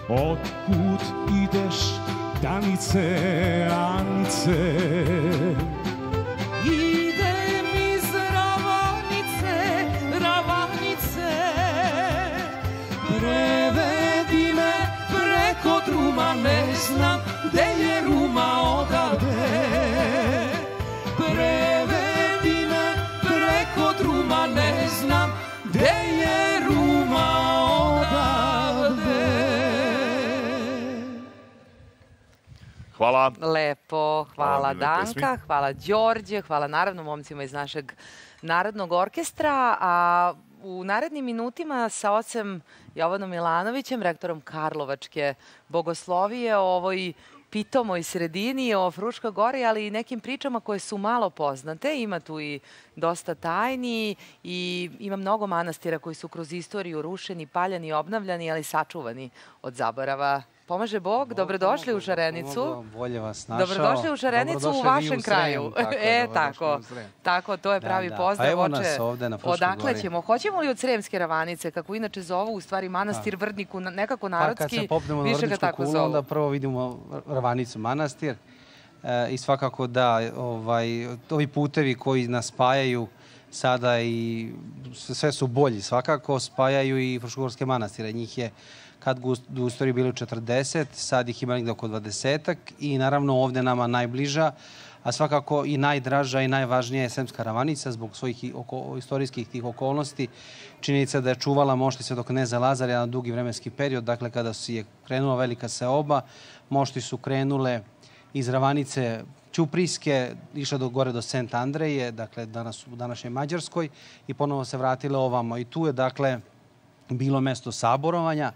Otkud ideš, Danice, Anice? Idem iz Ravanice, prevedi me preko druma, ne znam gde je Ruma odavde. Prevedi me preko druma, ne znam gde je Ruma odavde. Hvala. Lepo, hvala Danka, hvala Đorđe, hvala naravno momcima iz našeg Narodnog orkestra, a u narednim minutima sa ocem Jovanom Milanovićem, rektorom Karlovačke bogoslovije, o ovoj pitomoj sredini, o Fruškoj gori, ali i nekim pričama koje su malo poznate. Ima tu i dosta tajni i ima mnogo manastira koji su kroz istoriju rušeni, paljani, obnavljani, ali sačuvani od zaborava. Pomaže Bog, dobrodošli u Šarenicu. Bolje vas našao. Dobrodošli u Šarenicu u vašem kraju. Tako, to je pravi pozdrav. Evo nas ovde na Fruškoj gori. Odakle ćemo? Hoćemo li od Sremske Ravanice, kako inače zovu, u stvari manastir Vrdniku, nekako narodski, kad se popnemo na Vrdničku kulu, onda prvo vidimo Ravanicu manastir i svakako da ovi putevi koji nas spajaju sada i sve su bolji svakako, spajaju i Fruškogorske manastire. Njih je kad u istoriji bilo 40, sad ih ima negde oko 20-ak i naravno ovde nama najbliža, a svakako i najdraža i najvažnija je Sremska Ravanica zbog svojih istorijskih tih okolnosti. Činjenica da je čuvala mošti Svetokneza Lazara jedan dugi vremenski period, dakle kada je krenula velika seoba, mošti su krenule iz Ravanice Ćuprijske, išle gore do Sent Andreje, dakle danas u današnjoj Mađarskoj i ponovo se vratile ovamo. I tu je dakle bilo mesto saborovanja.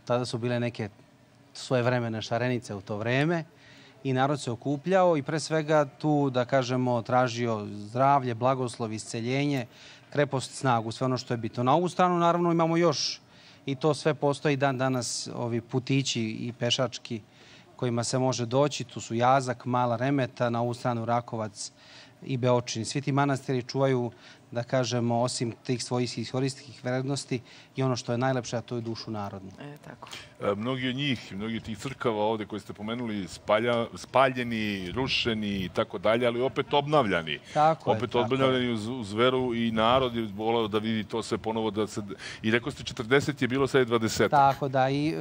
Tada su bile neke svojevremene šarenice u to vreme i narod se okupljao i pre svega tu, da kažemo, tražio zdravlje, blagoslov, isceljenje, krepost, snagu, sve ono što je bitno. Na ovu stranu naravno imamo još i to sve postoji dan danas, ovi putići i pešački kojima se može doći. Tu su Jazak, Mala Remeta, na ovu stranu Rakovac i Beočin. Svi ti manastiri čuvaju, da kažemo, osim tih svojih istorijskih vrednosti i ono što je najlepše, a to je dušu narodnu. Tako. Mnogi od njih, mnogi tih crkava ovde koje ste pomenuli, spaljeni, rušeni i tako dalje, ali opet obnavljani. Opet obnavljani uz veru i narod je volao da vidi to sve ponovo. I rekao ste 40 je bilo, sad je 20. Tako da, i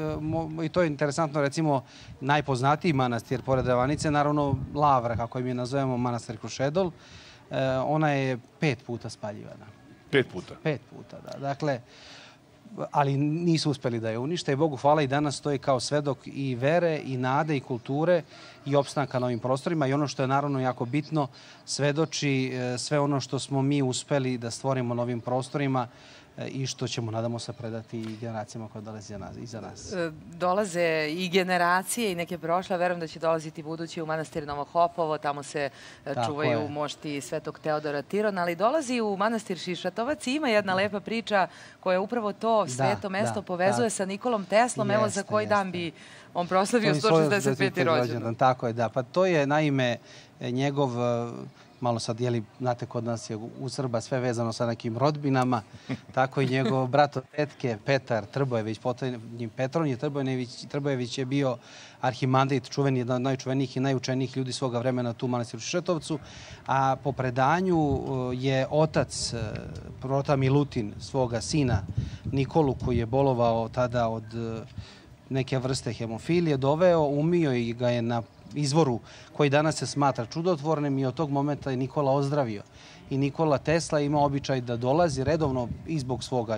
to je interesantno, recimo, najpoznatiji manastir pored Ravanice, naravno Lavra, kako mi je nazovemo, manastir Krušedol. Ona je 5 puta spaljivana. 5 puta? 5 puta, da. Dakle, ali nisu uspeli da je unište i Bogu hvala i danas stoji kao svedok i vere i nade i kulture i opstanka na ovim prostorima i ono što je naravno jako bitno, svedoči sve ono što smo mi uspeli da stvorimo na ovim prostorima i što ćemo, nadamo se, predati i generacijama koje dolaze iza nas. Dolaze i generacije i neke prošle, verujem da će dolaziti budući u manastir Novohopovo, tamo se čuvaju mošti Svetog Teodora Tirona, ali dolazi u manastir Šišatovac i ima jedna lepa priča koja upravo to sveto mesto povezuje sa Nikolom Teslom, evo za koji dan bi on proslavio 165. rođendan. Tako je, da. Pa to je, naime, njegov, malo sad, znate, kod nas je u Srba sve vezano sa nekim rodbinama, tako i njegov brat od tetke, Petar Trbojević, potonji Petronije Trbojević je bio arhimandrit, čuveni, jedan od najčuvenijih i najučenijih ljudi svoga vremena tu u manastiru Šišatovcu, a po predanju je otac prota Milutin svoga sina Nikolu, koji je bolovao tada od neke vrste hemofilije, doveo, umio i ga je na izvoru koji danas se smatra čudotvornim i od tog momenta je Nikola ozdravio. I Nikola Tesla ima običaj da dolazi redovno i zbog svoga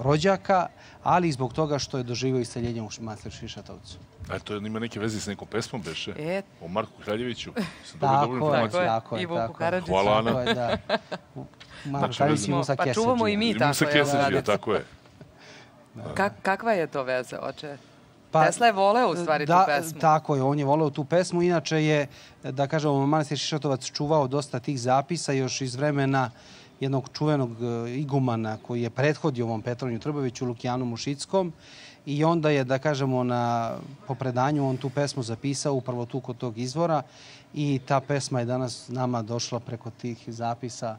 rođaka, ali i zbog toga što je doživio isceljenje u manastiru Šišatovcu. A to ima neke veze s nekom pesmom, beše? O Marku Kraljeviću? Tako je. I Vuku Karadžiću. Hvala, Ana. Marko Kraljević i Musa Keseć. Pa čuvamo i mi tako je. Kakva je to veza, oče? Tesla je voleo u stvari tu pesmu. Tako je, on je voleo tu pesmu. Inače je, da kažemo, manastir Šišatovac čuvao dosta tih zapisa još iz vremena jednog čuvenog igumana koji je prethodio ovom Petroniju Trbojeviću, Lukijanu Mušickom. I onda je, da kažemo, po predanju on tu pesmu zapisao upravo tu kod tog izvora. I ta pesma je danas nama došla preko tih zapisa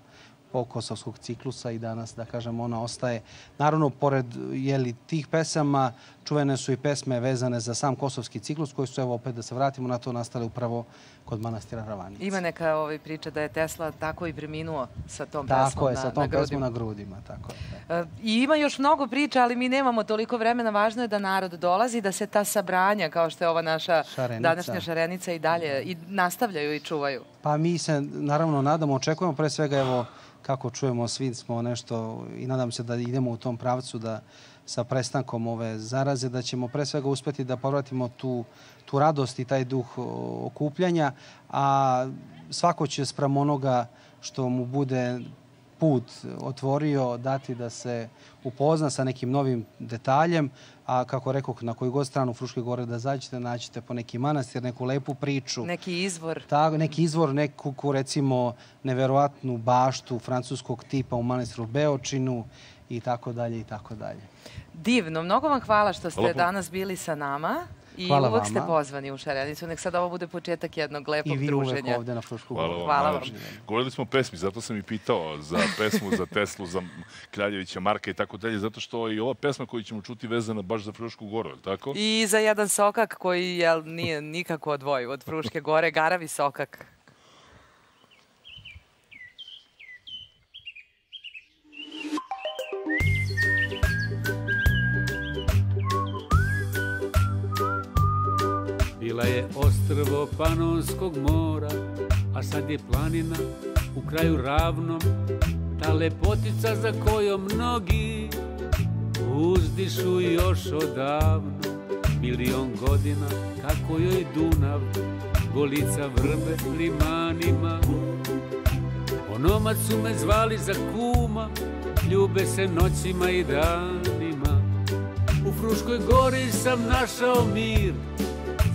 po kosovskog ciklusa i danas, da kažem, ona ostaje. Naravno, pored tih pesama, čuvene su i pesme vezane za sam kosovski ciklus, koji su, evo, opet da se vratimo na to, nastale upravo kod manastira Ravanice. Ima neka priča da je Tesla tako i preminuo sa tom pesmom na grudima. Tako je, sa tom pesmom na grudima, tako je. I ima još mnogo priča, ali mi nemamo toliko vremena. Važno je da narod dolazi, da se ta sabranja, kao što je ova naša današnja šarenica, i dalje i nastavljaju i čuvaju. Pa mi se, naravno, nadamo, očekujemo, pre svega, evo, kako čujemo, svi smo nešto i nadam se da idemo u tom pravcu da sa prestankom ove zaraze, da ćemo pre svega uspjeti da povratimo tu radost i taj duh okupljanja, a svako će sprem onoga što mu bude put otvorio dati da se upozna sa nekim novim detaljem, a kako rekoh, na koju god stranu Fruške gore da zađete, naćete po neki manastir, neku lepu priču. Neki izvor. Neki izvor, neku, recimo, neverovatnu baštu francuskog tipa u manastiru Beočinu i tako dalje i tako dalje. Divno. Mnogo vam hvala što ste danas bili sa nama. I uvek ste pozvani u Šarenicu. Nek sad ovo bude početak jednog lepog druženja. I vi uvek ovde na Frušku goru. Hvala vam. Govorili smo o pesmi, zato sam i pitao za pesmu, za Teslu, za Kraljevića, Marka i tako dalje, zato što i ova pesma koju ćemo čuti vezana baš za Frušku goru, je li tako? I za jedan sokak koji nije nikako odvojiv od Fruške gore, Garavi sokak. Bila je ostrvo Panonskog mora, a sad je planina u kraju ravnom, ta lepotica za kojom mnogi uzdišu još odavno. Milion godina kako joj Dunav golica vrbe limanima. Onomad su me zvali za kuma, ljube se noćima i danima. U Fruškoj gori sam našao mir,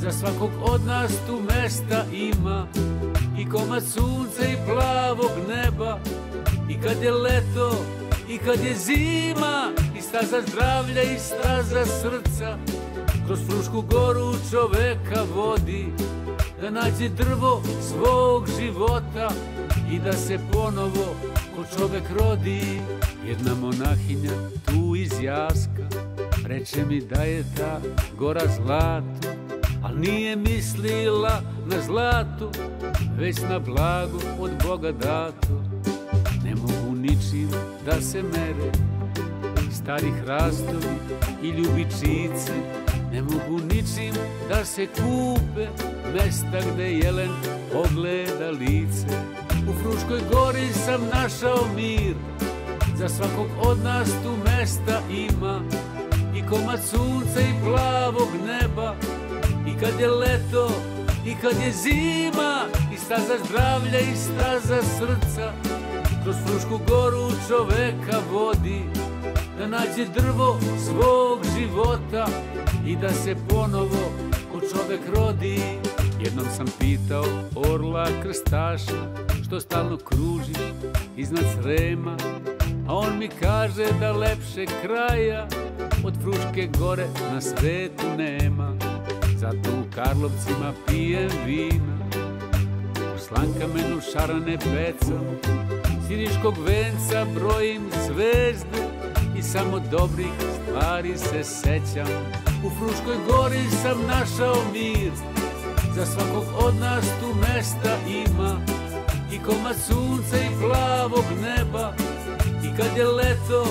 za svakog od nas tu mesta ima, i komad sunca i plavog neba, i kad je leto i kad je zima, i staza zdravlja i staza srca kroz Frušku goru čoveka vodi, da nađe drvo svog života i da se ponovo ko čovek rodi. Jedna monahinja tu iz Jaska reče mi da je ta gora zlato, al nije mislila na zlato, već na blago od Boga dato. Ne mogu ničim da se mere stari hrastovi i ljubičice, ne mogu ničim da se kupe mesta gde jelen pogleda lice. U Fruškoj gori sam našao mir, za svakog od nas tu mesta ima, i komad sunca i plavog neba, i kad je leto i kad je zima, i staza zdravlja i staza srca kroz Frušku goru čoveka vodi, da nađe drvo svog života i da se ponovo ko čovek rodi. Jednom sam pitao orla krstaša što stalno kruži iznad Srema, a on mi kaže da lepšeg kraja od Fruške gore na svetu nema. Zato u Karlovcima pijem vina, u Slankamenu šarane pecam, Siriškog venca brojim zvezde i samo dobrih stvari se sećam. U Fruškoj gori sam našao mir, za svakog od nas tu mesta ima, i komad sunca i plavog neba, i kad je leto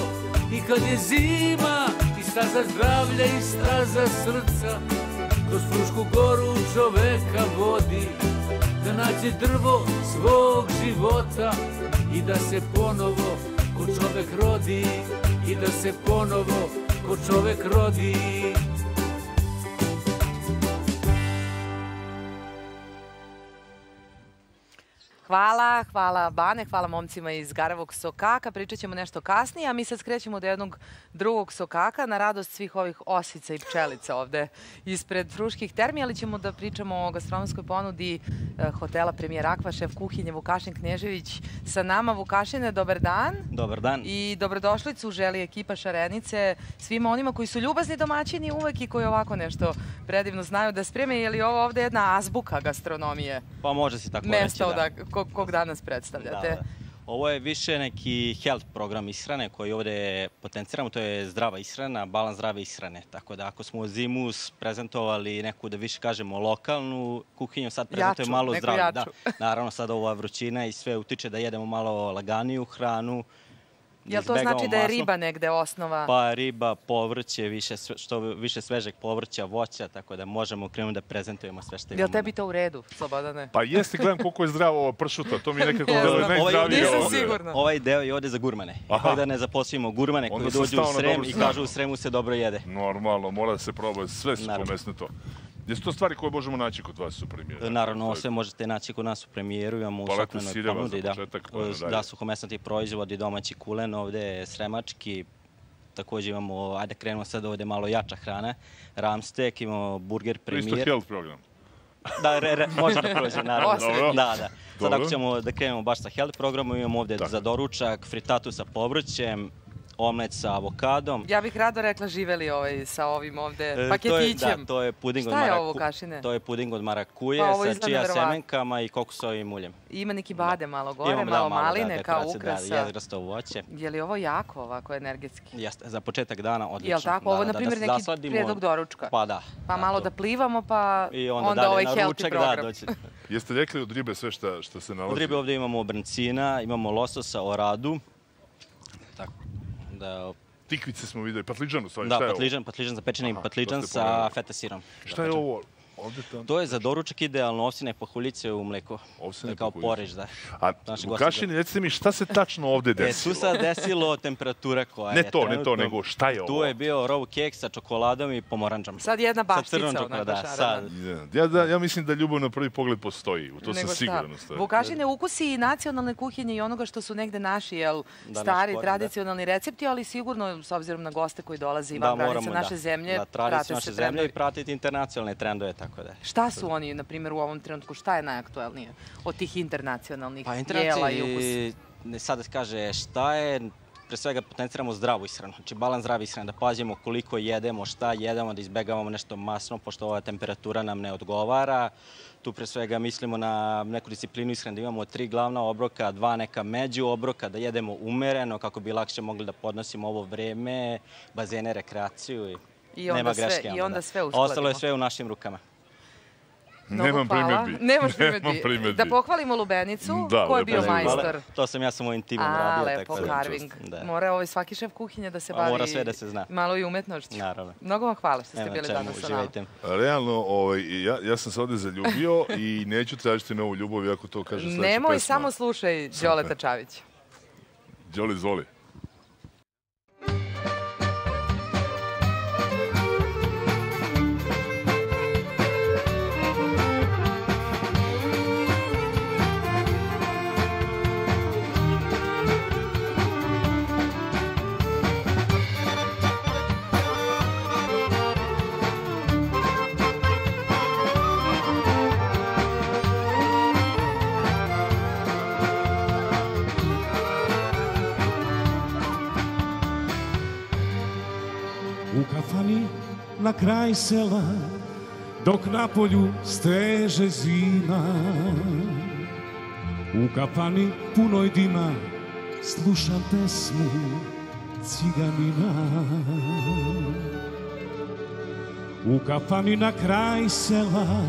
i kad je zima, i staza zdravlja i staza srca, kroz Frušku goru čoveka vodi, da nađe drvo svog života i da se ponovo ko čovek rodi, i da se ponovo ko čovek rodi. Hvala Bane, hvala momcima iz Garavog sokaka. Pričat ćemo nešto kasnije, a mi sad skrećemo do jednog drugog sokaka na radost svih ovih osica i pčelica ovde ispred Fruških termi, ali ćemo da pričamo o gastronomskoj ponudi hotela Premijer Akva, šef kuhinje Vukašin Knežević sa nama. Vukašine, dobar dan. Dobar dan. I dobrodošlicu želi ekipa Šarenice svima onima koji su ljubazni domaćini uvek i koji ovako nešto predivno znaju da spreme. Je li ovo ovde jedna azbuka gastronomije? Pa može se tako reći, da. Mesta kog danas predstavljate? Da. Ovo je više neki health program ishrane koji ovde potenciramo, to je zdrava ishrana, balans zdrave ishrane. Tako da ako smo zimu prezentovali neku, da više kažemo, lokalnu kuhinju, sad prezentujemo malo zdravlje. Da, naravno sad ova vrućina i sve utiče da jedemo malo laganiju hranu. Jel to znači da je riba negde osnova? Pa riba, povrće, što više svežeg povrća, voća, tako da možemo krenuti da prezentujemo sve što imamo. Jel tebi to u redu, Slobodane? Pa jeste, gledam koliko je zdravo ovo pršuta, to mi nekako najzdravije. Nisam sigurna. Ovaj deo je ovde za gurmane. Kako da ne zaposlimo gurmane koji dođu u Srem i kažu u Sremu se dobro jede. Normalno, mora da se probaju, sve su pomesne to. Jesu to stvari koje možemo naći kod vas u premijeru? Naravno, sve možete naći kod nas u premijeru. Imamo u svakodnevnoj ponudi. Da, suhomesnati proizvodi, domaći kulen, ovde sremački. Također imamo, ajde krenemo sad ovde malo jača hrana. Ramstek, imamo burger premijer. Isto health program. Da, može da prođe, naravno. Da. Sad ako ćemo da krenemo baš sa health programom, imamo ovde za doručak, fritatu sa povrćem, omlet sa avokadom. Ja bih rado rekla živeli sa ovim ovde paketićem. Da, to je puding od Šta je ovo, Vukašine? To je puding od marakuje sa čija semenkama i kokosovim uljem. Ima neki bade malo gore, malo maline kao ukrasa. Jezgrasto voće. Je li ovo jako ovako energetski? Jeste, za početak dana odlično. Jel tako? Ovo je, na primjer, neki prijedlog doručka. Pa da. Pa malo da plivamo, pa onda ovaj healthy program. Jeste rekli od ribe sve što se nalazi? Od ribe ovde imamo brancina, imamo lososa, oradu. Tako. Tikvice smo videli, patliđan u stvari, šta je ovo? Da, patliđan za pečeni, patliđan sa feta sirom. Šta je ovo? To je za doručak idealno ovsine pahuljice u mleku. Kao poriž, da. A Vukašin, recite mi šta se tačno ovde desilo? Tu se desilo temperatura koja je trenutno. Ne to, nego šta je ovo? Tu je bio raw kek sa čokoladom i pomoranđom. Sad jedna baštica onako šarana. Ja mislim da ljubav na prvi pogled postoji, u to sam siguran. Vukašine, ukusi i nacionalne kuhinje i onoga što su negde naši, stari, tradicionalni recepti, ali sigurno, s obzirom na goste koji dolaze i van granice naše zemlje, pratiti internacionalne trendove. Šta su oni, na primjer, u ovom trenutku, šta je najaktuelnije od tih internacionalnih jela i ukusa? Sada se kaže šta je, pre svega potenciramo zdravu ishranu, znači balans zdrave ishrane, da pazimo koliko jedemo, šta jedemo, da izbegavamo nešto masno, pošto ova temperatura nam ne odgovara. Tu pre svega mislimo na neku disciplinu ishrane, da imamo 3 glavna obroka, 2 neka među obroka, da jedemo umereno kako bi lakše mogli da podnosimo ovo vreme, bazene, rekreaciju i nema greške. I onda sve uskladimo. Ostalo je sve u našim rukama. Nemam primjedbi. Nemaš primjedbi. Da pohvalimo Lubenicu, ko je bio majstor? To sam ja sa mojim timom radio. Lepo, carving. Mora svaki šef kuhinje da se bavi malo i umetnošću. Naravno. Mnogo vam hvala što ste bili danas sa nama. Realno, ja sam se ovde zaljubio i neću tražiti novu ljubav, iako to kaže sledeća pesma. Nemoj, samo slušaj Đoleta Čavića. Đoli, zvoli. na kraj sela, dok na polju steže zima. U kafani punoj dima slušam pesmu ciganina. U kafani na kraj sela,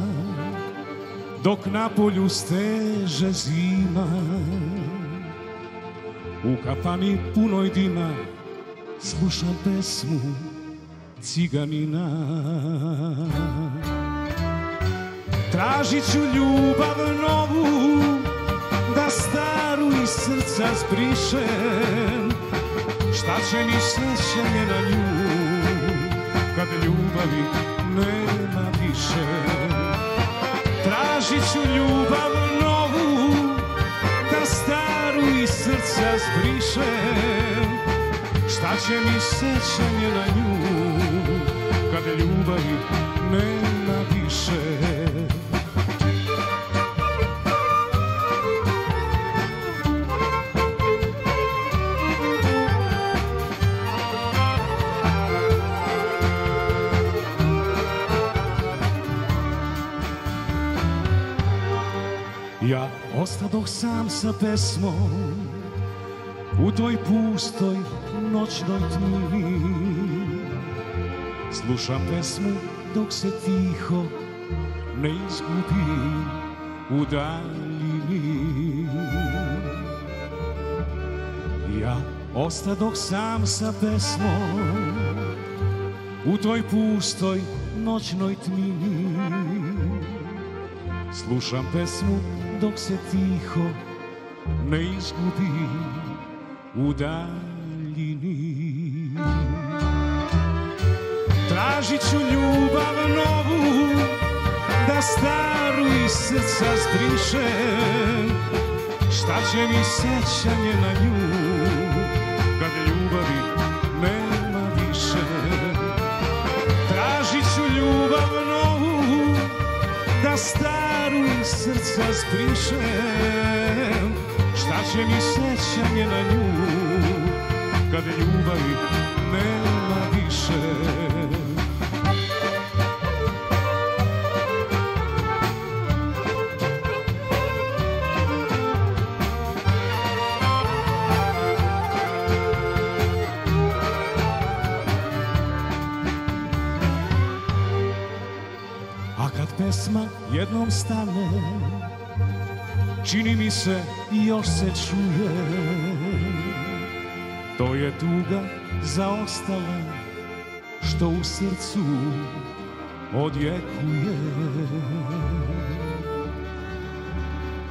dok na polju steže zima. U kafani punoj dima slušam pesmu ciganina. Tražit ću ljubav novu, da staru iz srca zbrišem. Šta će mi sećanje na nju, kad ljubavi nema više. Tražit ću ljubav novu, da staru iz srca zbrišem. Šta će mi sećanje na nju, kad ljubavi nema više. Ja ostadoh sam sa pesmom u toj pustoj noćnoj tmi. Slušam pesmu dok se tiho ne izgubi u daljini. Ja ostadoh sam sa pesmom u toj pustoj noćnoj tmi. Slušam pesmu dok se tiho ne izgubi u daljini. Tražit ću ljubav novu, da staru iz srca zbrišem. Šta će mi sećanje na nju, kad ljubavi nema više. Tražit ću ljubav novu, da staru iz srca zbrišem. Šta će mi sećanje na nju, kad ljubavi nema više. A kad pesma jednom stane, čini mi se još se čuje. To je tuga zaostala, što u srcu odjekuje.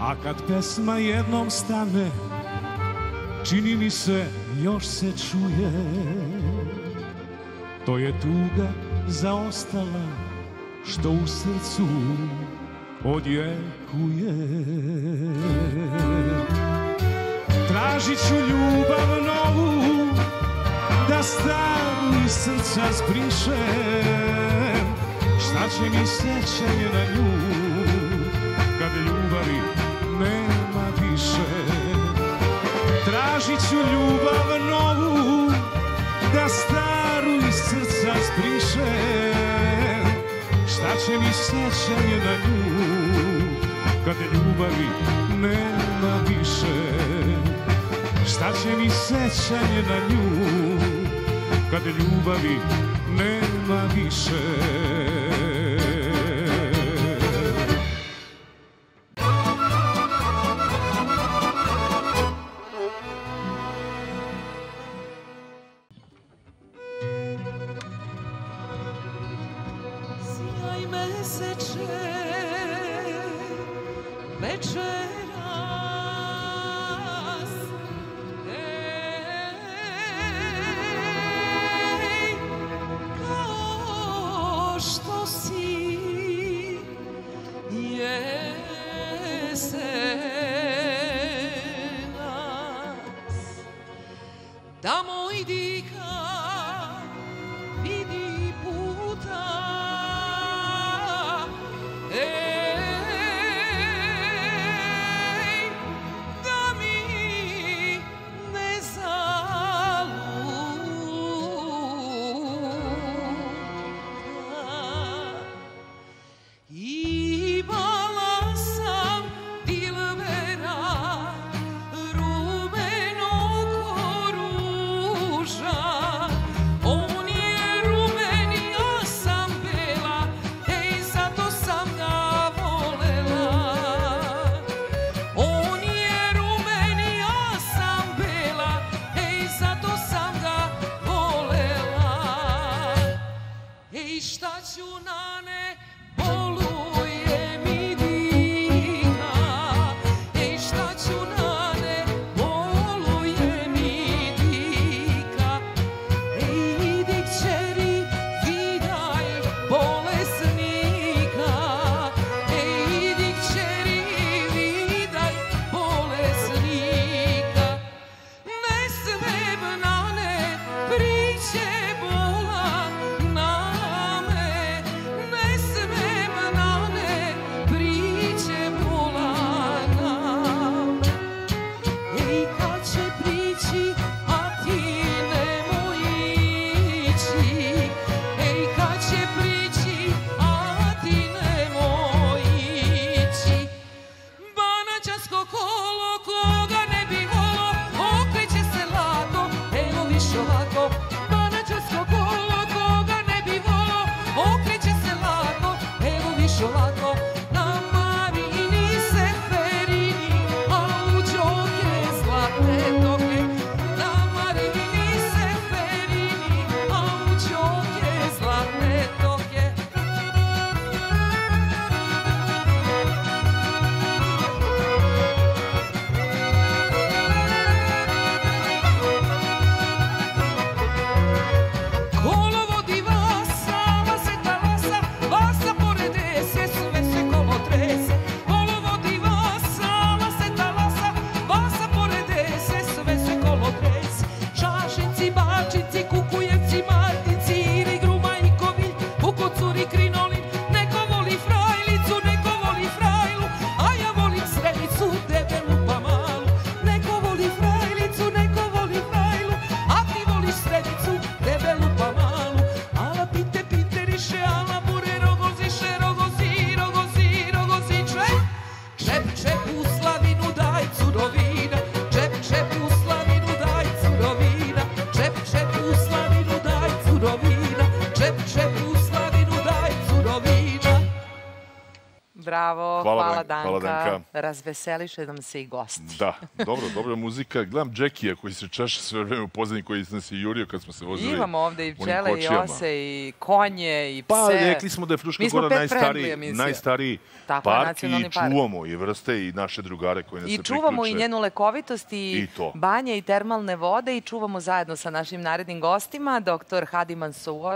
A kad pesma jednom stane, čini mi se još se čuje. To je tuga zaostala, što u srcu odjekuje. Tražit ću ljubav novu, da staru iz srca zbrišem. Šta će mi sećanje na nju, kad ljubavi nema više. Tražit ću ljubav novu, da staru iz srca zbrišem. Šta će mi sećanje na nju, kad ljubavi nema više. Šta će mi sećanje na nju, kad ljubavi nema više. nane, boluje mi dika. Ej, šta ću nane, boluje mi dika. Ej, idi kćeri, vidaj bolesnika. Ej, idi kćeri, vidaj bolesnika. Ne smem nane, priće bola na me. Ne smem nane, priće bola na me. Ej, kad će prići, a ti nemoj ići. Ej, kad će prići, a ti nemoj ići. Banaćansko kolo, koga ne bi volo, okreće se lako, evo viš ovako. Banaćansko kolo, koga ne bi volo, okreće se lako, evo viš ovako. Na Marini se ferini, a u džoke zlatne toke. Na Marini se ferini, a u džoke zlatne toke. Kolo vodi vasa, vase talasa, vasa porede se, sve se kolo trese. Kolo vodi vasa, vase talasa, vasa porede se, sve se kolo trese. Šašinci, bačinci, kukujevci, martinci, iri, gruma i kovilj, ukocuri, krinolin. Neko voli frajlicu, neko voli frajlu, a ja volim sredicu, debelu pa malu. Neko voli frajlicu, neko voli frajlu, a ti voliš sredicu, debelu pa malu. Ala pite, pite, riše, ala bure, rogoziše, rogozi, rogozi, rogozi, čep. Čep, čep, u slavinu daj curovina, čep, čep, u slavinu daj curovina, čep, čep, u slavinu daj curovina, čep, čep, u slavinu daj curovina. Bravo, Hvala, hvala Danka. Hvala, Danka. Danka. Razveseliše nam se i gosti. Da, dobro, dobra muzika. Gledam Džekija koji se češe sve vreme u pozadini, koji nas je jurio kad smo se vozili. Imamo ovde i onim pčele, i kočijama. ose, i konje, i pse. Pa, rekli smo da je Fruška Mi smo Gora pet friendly emisija. najstariji Tako je, park i nacionalni park. čuvamo i vrste i naše drugare koji nas se I priključe. čuvamo i njenu lekovitost i I to. banje i termalne vode i čuvamo zajedno sa našim narednim gostima, dr. Hadi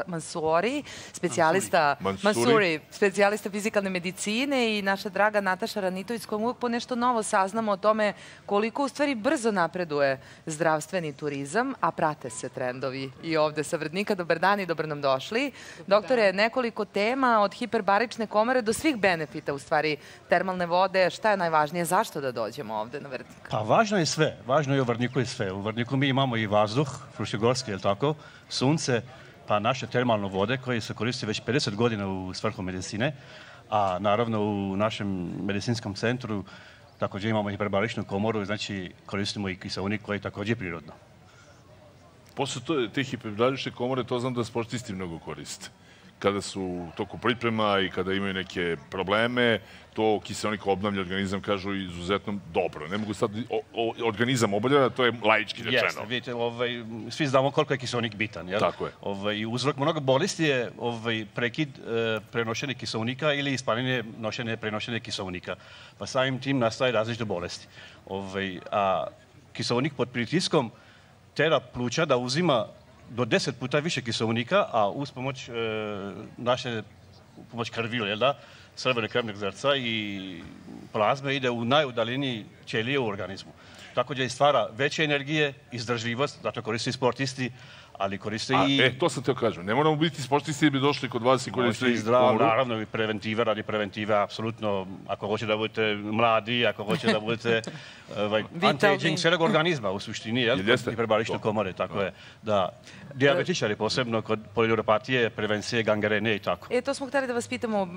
Mansouri, specijalista Mansuri. specijalista fizikalne medicine i naša draga Nataša Ranitović, s kojom uvijek po nešto novo saznamo o tome koliko u stvari brzo napreduje zdravstveni turizam, a prate se trendovi i ovde sa Vrdnika. Dobar dan i dobro nam došli. Doktore, nekoliko tema od hiperbarične komore do svih benefita u stvari termalne vode. Šta je najvažnije? Zašto da dođemo ovde na Vrdnik? Pa važno je sve. Važno je u Vrdniku i sve. U Vrdniku mi imamo i vazduh, fruškogorski, je li tako? Sunce, pa naše termalne vode koje se koriste već 50 godina u svrhu medicine. A naravno u našem medicinskom centru također imamo hiperbaričnu komoru, znači koristimo i kiseonik koji je također prirodno. Posle te hiperbarične komore, to znam da sportisti mnogo koriste. Kada su u toku priprema i kada imaju neke probleme, to kiseonik obnavlja organizam, kažu, izuzetno dobro. Ne mogu sad organizam oboljava, to je laički rečeno. Jeste, vidite, svi znamo koliko je kiseonik bitan, jel? Tako je. Uzrok mnogo bolesti je prekid prenošenja kiseonika ili ispaljanje prenošenja kiseonika. Pa samim tim nastaje različite bolesti. A kiseonik pod pritiskom tera pluća da uzima do 10 puta više kiseonika, a uz pomoć pomoć krvi, jel da, crvene krvnog zrca i plazme ide u najudaljeniji ćelije u organizmu. Tako da stvara veće energije, izdržljivost, zato koriste sportisti, ali koriste i... To sam teo kažem. Ne moramo biti sportisti da bi došli kod vas i koristili zdrav, naravno i preventiva, radi preventive, apsolutno. Ako hoće da budete mladi, ako hoće da budete anti-aging celog organizma u suštini, jel? Hiperbarične komore, tako je. Da, dijabetičari posebno kod poliuropatije, prevencije, gangrene i tako. To smo hteli da vas pitamo.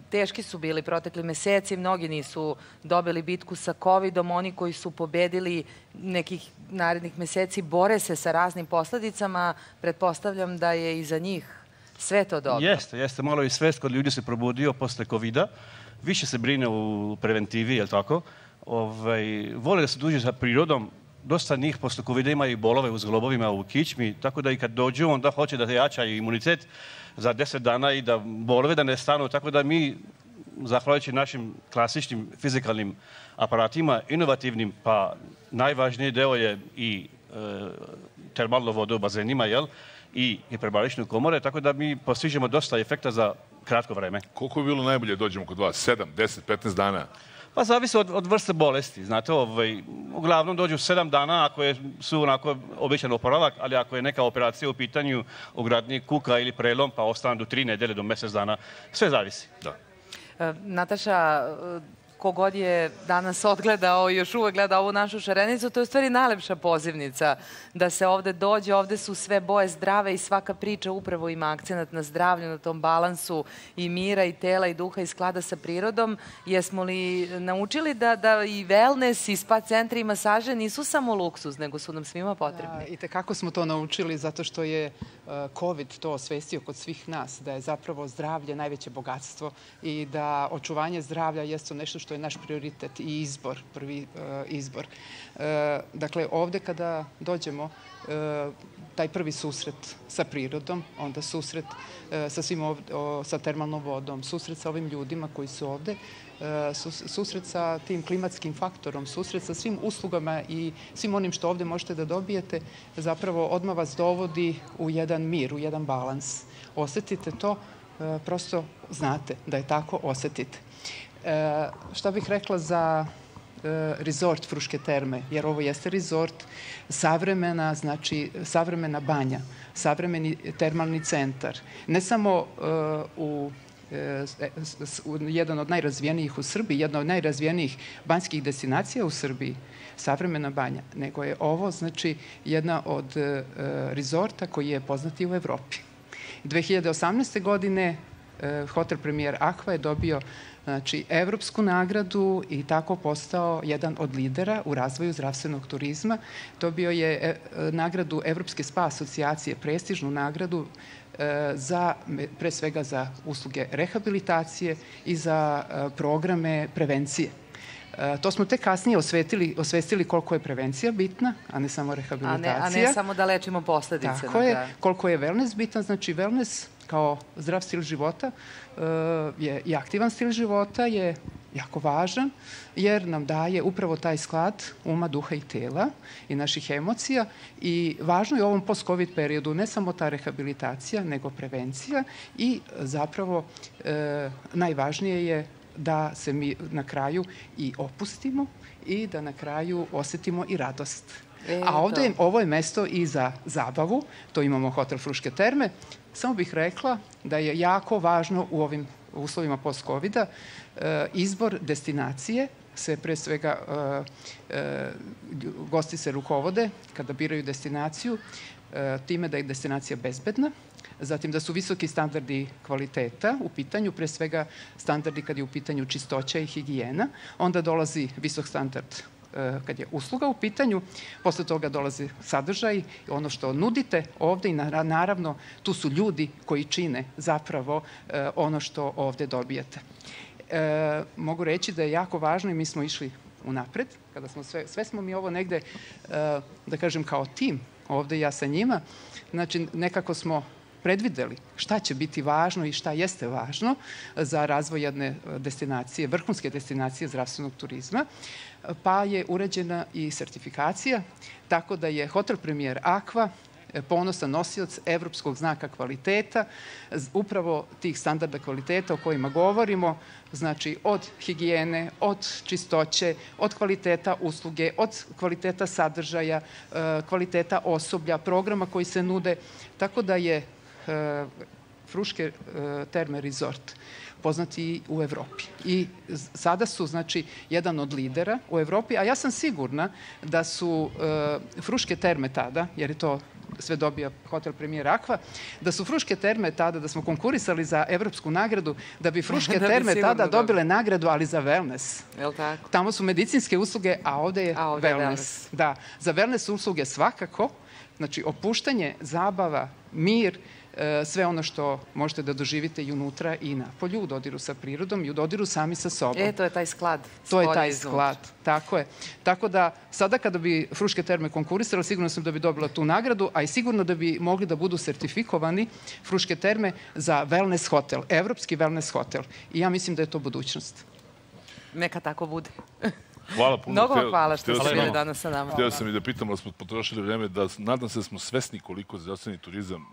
Teški su bili protekli meseci, mnogi nisu dobili bitku sa COVID-om, oni koji su pobedili nekih narednih meseci bore se sa raznim posledicama. Pretpostavljam da je i za njih sve to dobro. Jeste. Malo i svest kod ljudi se probudio posle COVID-a. Više se brine u preventivi, je li tako? Vole da se druže sa prirodom, dosta njih posle COVID imaju bolove u zglobovima u kičmi, tako da i kad dođu onda hoće da jača imunitet za 10 dana i da bolove da ne stanu, tako da mi, zahvaljujući našim klasičnim fizikalnim aparatima, inovativnim, pa najvažniji deo je i termalno vodu u bazenima, i prebarične komore, tako da mi postižemo dosta efekta za kratko vreme. Koliko je bilo najbolje dođemo kod vas? 7, 10, 15 dana? Pa zavisi od vrste bolesti. Znate, uglavnom dođu 7 dana ako su onako običan oporavak, ali ako je neka operacija u pitanju, ugradnje kuka ili prelom, pa ostane do 3 nedelje, do mjesec dana. Sve zavisi. Da. Nataša, kogod je danas odgledao i još uvek gleda ovu našu šarenicu, to je u stvari najlepša pozivnica da se ovde dođe. Ovde su sve boje zdrave i svaka priča upravo ima akcenat na zdravlju, na tom balansu i mira i tela i duha i sklada sa prirodom. Jesmo li naučili da i wellness i spa centri i masaže nisu samo luksuz, nego su nam svima potrebni? I tekako smo to naučili zato što je COVID to osvestio kod svih nas, da je zapravo zdravlje najveće bogatstvo i da očuvanje zdravlja jeste nešto što je naš prioritet i izbor, prvi izbor. Dakle, ovde kada dođemo, taj prvi susret sa prirodom, onda susret sa termalnom vodom, susret sa ovim ljudima koji su ovde, susret sa tim klimatskim faktorom, susret sa svim uslugama i svim onim što ovde možete da dobijete, zapravo odmah vas dovodi u jedan mir, u jedan balans. Osetite to, prosto znate da je tako, osetite. Šta bih rekla za rezort Fruške terme, jer ovo jeste rezort, savremena banja, savremeni termalni centar. Ne samo jedan od najrazvijenijih u Srbiji, jedna od najrazvijenijih banjskih destinacija u Srbiji, savremena banja, nego je ovo, znači, jedna od rezorta koji je poznati u Evropi. 2018. godine hotel Premier Aqua je dobio evropsku nagradu i tako postao jedan od lidera u razvoju zdravstvenog turizma. Dobio je nagradu Evropske spa asocijacije, prestižnu nagradu pre svega za usluge rehabilitacije i za programe prevencije. To smo tek kasnije osvestili koliko je prevencija bitna, a ne samo rehabilitacija. A ne samo da lečimo posledice. Tako je. Koliko je wellness bitan, znači wellness kao zdrav stil života i aktivan stil života je jako važan, jer nam daje upravo taj sklad uma, duha i tela i naših emocija. I važno je u ovom post-covid periodu ne samo ta rehabilitacija, nego prevencija i zapravo najvažnije je da se mi na kraju i opustimo i da na kraju osetimo i radost. A ovde ovo je mesto i za zabavu, to imamo hotel Fruške terme. Samo bih rekla da je jako važno u ovim uslovima post-covida izbor destinacije, se pre svega gosti se rukovode kada biraju destinaciju time da je destinacija bezbedna, zatim da su visoki standardi kvaliteta u pitanju, pre svega standardi kad je u pitanju čistoća i higijena, onda dolazi visok standard kad je usluga u pitanju, posle toga dolazi sadržaj, ono što nudite ovde i naravno tu su ljudi koji čine zapravo ono što ovde dobijete. Mogu reći da je jako važno i mi smo išli unapred, kada smo sve smo mi ovo negde, da kažem kao tim, ovde ja sa njima, znači nekako smo predvideli šta će biti važno i šta jeste važno za razvoj jedne destinacije, vrhunske destinacije zdravstvenog turizma, pa je urađena i sertifikacija, tako da je hotel Premier Aqua ponosan nosioc evropskog znaka kvaliteta, upravo tih standarda kvaliteta o kojima govorimo, znači od higijene, od čistoće, od kvaliteta usluge, od kvaliteta sadržaja, kvaliteta osoblja, programa koji se nude, tako da je Fruške terme resort poznati u Evropi. I sada su, znači, jedan od lidera u Evropi, a ja sam sigurna da su Fruške terme tada, jer je to sve dobija hotel Premier Aqua, da su Fruške terme tada, da smo konkurisali za evropsku nagradu, da bi Fruške terme tada dobile nagradu, ali za wellness. Tamo su medicinske usluge, a ovde je wellness. Da, za wellness usluge svakako, znači opuštanje, zabava, mir, sve ono što možete da doživite i unutra i napolju, u dodiru sa prirodom i u dodiru sami sa sobom. To je taj sklad. To je taj sklad, tako je. Tako da, sada kada bi Fruške terme konkurisale, sigurno sam da bi dobila tu nagradu, a i sigurno da bi mogli da budu sertifikovani Fruške terme za wellness hotel, evropski wellness hotel. I ja mislim da je to budućnost. Neka tako bude. Hvala puno. Mnogo vam hvala što ste bili danas sa nama. Htio sam i da pitam, ali smo potrošili vreme, da nadam se da smo svesni koliko zdravstveni turizam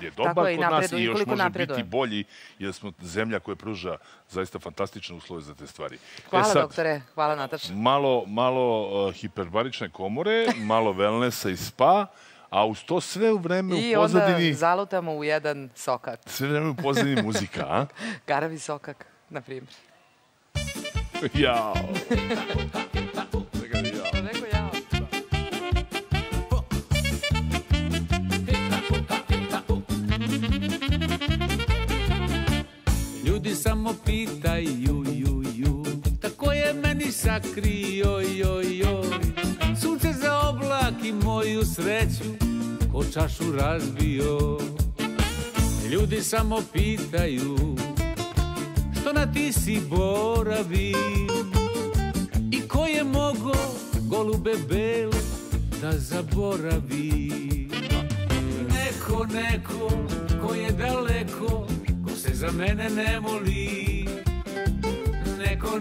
je dobar kod nas i još može biti bolji, jer smo zemlja koja pruža zaista fantastične uslove za te stvari. Hvala doktore, hvala Nataša. Malo hiperbarične komore, malo wellnessa i spa, a uz to sve u vreme u pozadini... I onda zalutamo u jedan sokak. Sve vreme u pozadini muzika, a? Garavi sokak, na primjer. Jao. Rekao jao. Ljudi samo pitaju, tako je meni sakrio, sunce za oblak i moju sreću, ko čašu razbio. Ljudi samo pitaju, što na ti si boravim i ko je mogo golube bele da zaboravi. Neko, ko je daleko, ko se za mene ne moli. Neko,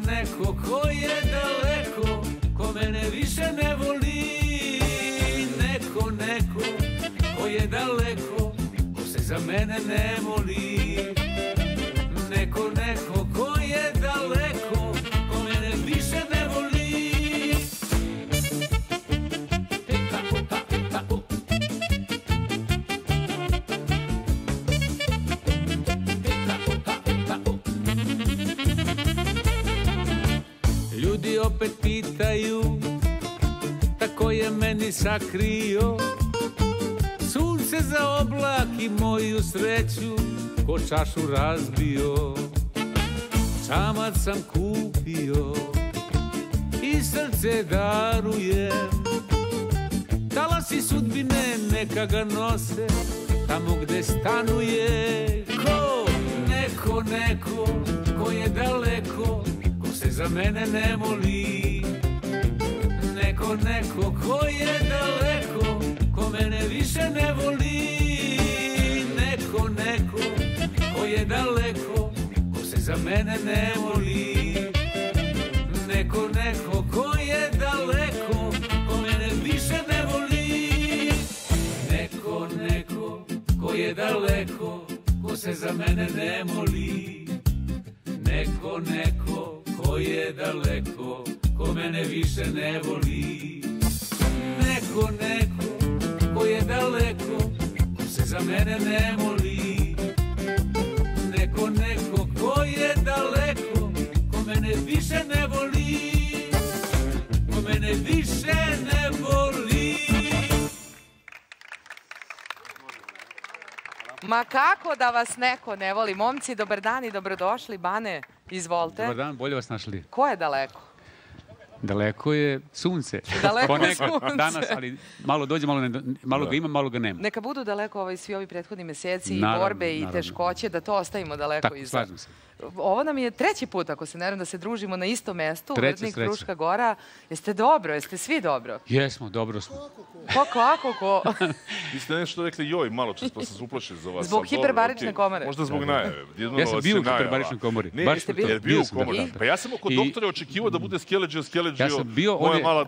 ko je daleko, ko mene više ne voli. Neko, ko je daleko, ko se za mene ne moli. Neko, ko je daleko, ko mene više ne voli. Ljudi opet pitaju, tako je meni sakrio, sunce za oblak i moju sreću, ko čašu razbio. Čamac sam kupio i srce darujem, talasi sudbine neka ga nose tamo gde stanuje. Neko, ko je daleko, ko se za mene ne moli. Neko, ko je daleko, ko mene više ne voli. Neko, ko je daleko, ko se za mene ne moli. Neko, ko je daleko, ko mene više ne voli. Neko, ko je daleko, ko se za mene ne moli. Neko, ko je daleko, ko mene više ne voli. Neko, ko je daleko, ko se za mene ne moli. Neko, ko je daleko, ko mene više ne voli. Ko mene više ne voli. Ma kako da vas neko ne voli? Momci, dobar dan i dobrodošli. Bane, izvolite. Dobar dan, bolje vas našli. Ko je daleko? Daleko je sunce. Daleko sunce. Danas, ali malo dođe, malo ga ima, malo ga nema. Neka budu daleko svi ovi prethodni meseci i borbe i teškoće, da to ostavimo daleko iza. Slažem se. Ovo nam je treći put, ako se ne vjerujem, da se družimo na istom mestu. Vrdnik, Fruška Gora. Jeste dobro? Jeste svi dobro? Jesmo, dobro smo. Kako? Vi ste nešto rekli joj malo čas, pa sam se uplašio za vas. Zbog hiperbarične komore. Možda zbog najave. Ja sam bio u hiperbaričnoj komori. Jer bio u komori. Pa ja sam oko doktora očekivao da bude skeleđio. Ja sam bio,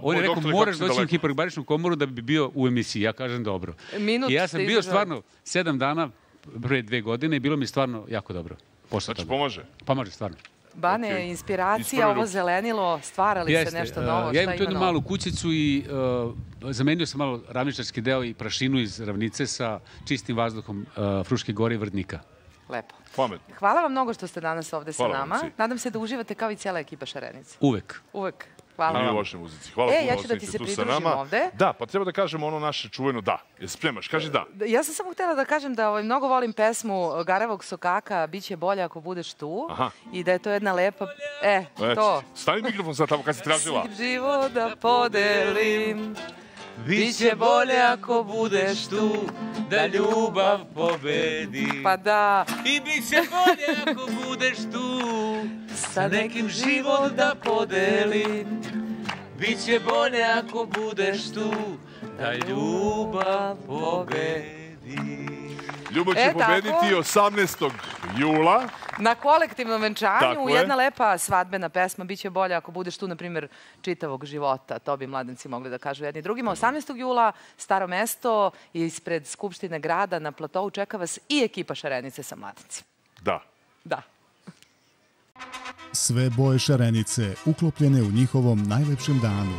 on je rekao moraš doći u hiperbaričnu komoru da bi bio u emisiji. Ja kažem dobro. I ja sam bio stvarno 7 dana, pre 2 godine i bilo mi stvarno jako dobro. Znači pomaže? Pomaže, stvarno. Bane, inspiracija, ovo zelenilo, stvarali se nešto novo? Ja imam tu jednu malu kućicu i zamenio sam malo ravničarski deo i prašinu iz ravnice sa čistim vazduhom Fruške gore i Vrdnika. Lepo. Pametno. Hvala vam mnogo što ste danas ovde sa nama. Nadam se da uživate kao i cijela ekipa Šarenice. Uvek. Hvala vam. I u vašoj muzici. Hvala puno. Ja ću da ti se pridružim ovde. Da, pa treba da kažemo ono naše čuveno da. Jesi spremaš? Kaži da. Ja sam samo htjela da kažem da mnogo volim pesmu Garavog sokaka, Biće bolje ako budeš tu. I da je to jedna lepa... to. Stavi mikrofon sad tamo kad si tražila. Život da podelim, biće bolje ako budeš tu. da ljubav pobedi. Pa da. I bit će bolje ako budeš tu, sa nekim život da podelim. Biće bolje ako budeš tu, da ljubav pobedi. Ljubav će pobediti 18. jula. Na kolektivnom venčanju jedna lepa svadbena pesma Biće bolje ako budeš tu, na primjer, čitavog života. To bi mladenci mogli da kažu jedni drugima. 18. jula, Staro mesto, ispred Skupštine grada na platovu čeka vas i ekipa Šarenice sa mladencima. Da. Da. Sve boje Šarenice uklopljene u njihovom najlepšem danu.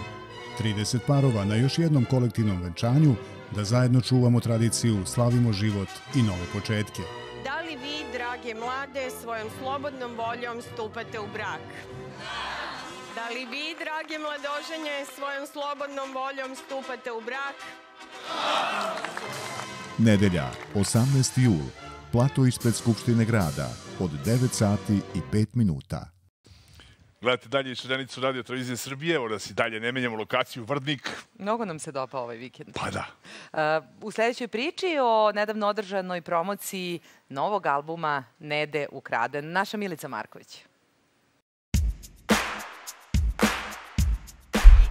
30 parova na još jednom kolektivnom venčanju da zajedno čuvamo tradiciju, slavimo život i nove početke. Da li vi, drage mlade, svojom slobodnom voljom stupate u brak? Da li vi, drage mladoženje, svojom slobodnom voljom stupate u brak? Nedelja, 18. jul, plato ispred Skupštine grada, od 9 sati i 5 minuta. Gledajte dalje Šarenicu Radio Televizije Srbije, evo da si dalje ne menjamo lokaciju, Vrdnik. Mnogo nam se dopao ovaj vikend. Pa da. U sljedećoj priči o nedavno održanoj promociji novog albuma Nede ukraden. Naša Milica Marković.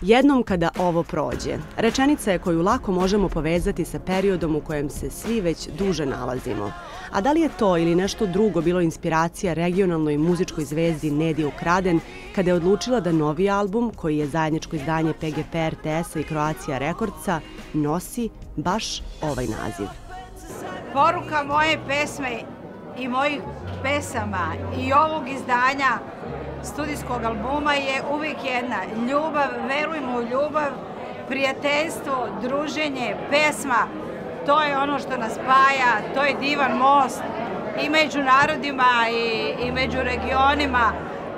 Jednom kada ovo prođe, rečenica je koju lako možemo povezati sa periodom u kojem se svi već duže nalazimo. A da li je to ili nešto drugo bilo inspiracija regionalnoj muzičkoj zvezdi Nedi ukraden kada je odlučila da novi album, koji je zajedničko izdanje PGP RTS-a i Croatia Recordsa, nosi baš ovaj naziv? Poruka moje pesme i mojih pesama i ovog izdanja studijskog albuma je uvijek jedna. Ljubav, verujmo u ljubav, prijateljstvo, druženje, pesma. To je ono što nas spaja, to je divan most i među narodima i među regionima,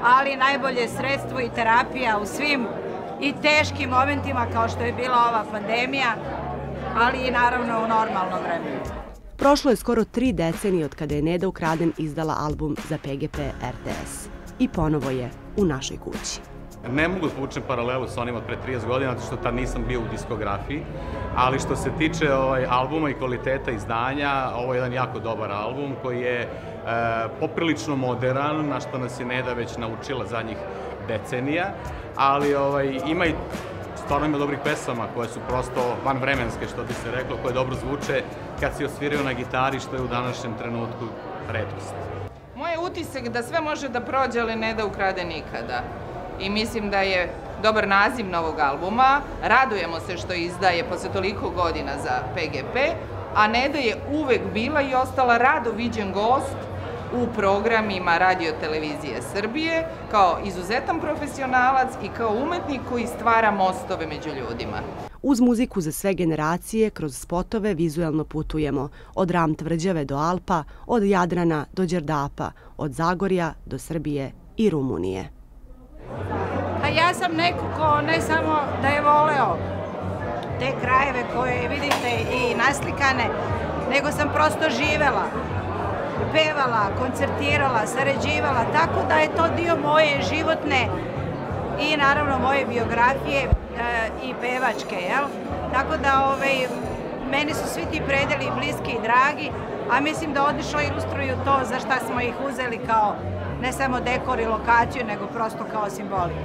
ali najbolje sredstvo i terapija u svim i teškim momentima kao što je bila ova pandemija, ali i naravno u normalnom vremenu. Prošlo je skoro 3 decenije od kada je Neda ukraden izdala album za PGP RTS. I ponovo je u našoj kući. Ne mogu povučem paralelu sa onim od pre 30 godina, zato što tad nisam bio u diskografiji, ali što se tiče albuma i kvaliteta izdanja, ovo je jedan jako dobar album koji je poprilično modern, na što nas je Neda već naučila zadnjih decenija, ali stvarno ima dobrih pesama koje su prosto vanvremenske, što bi se reklo, koje dobro zvuče kad se osviraju na gitari, što je u današnjem trenutku retkost. Moj je utisak da sve može da prođe, ali ne da ukrade nikada. I mislim da je dobar naziv novog albuma. Radujemo se što izdaje posle toliko godina za PGP, a Neda je uvek bila i ostala rado viđen gost u programima Radio Televizije Srbije, kao izuzetan profesionalac i kao umetnik koji stvara mostove među ljudima. Uz muziku za sve generacije, kroz spotove vizuelno putujemo. Od Ram tvrđave do Alpa, od Jadrana do Đerdapa, od Zagorja do Srbije i Rumunije. A ja sam neko ko ne samo da je voleo te krajeve koje vidite i naslikane, nego sam prosto živela, pevala, koncertirala, sarađivala, tako da je to dio moje životne i naravno moje biografije i pevačke, jel? Tako da meni su svi ti predeli bliski i dragi, a mislim da odlično ilustruju to za šta smo ih uzeli kao ne samo dekor i lokaciju, nego prosto kao simbolik.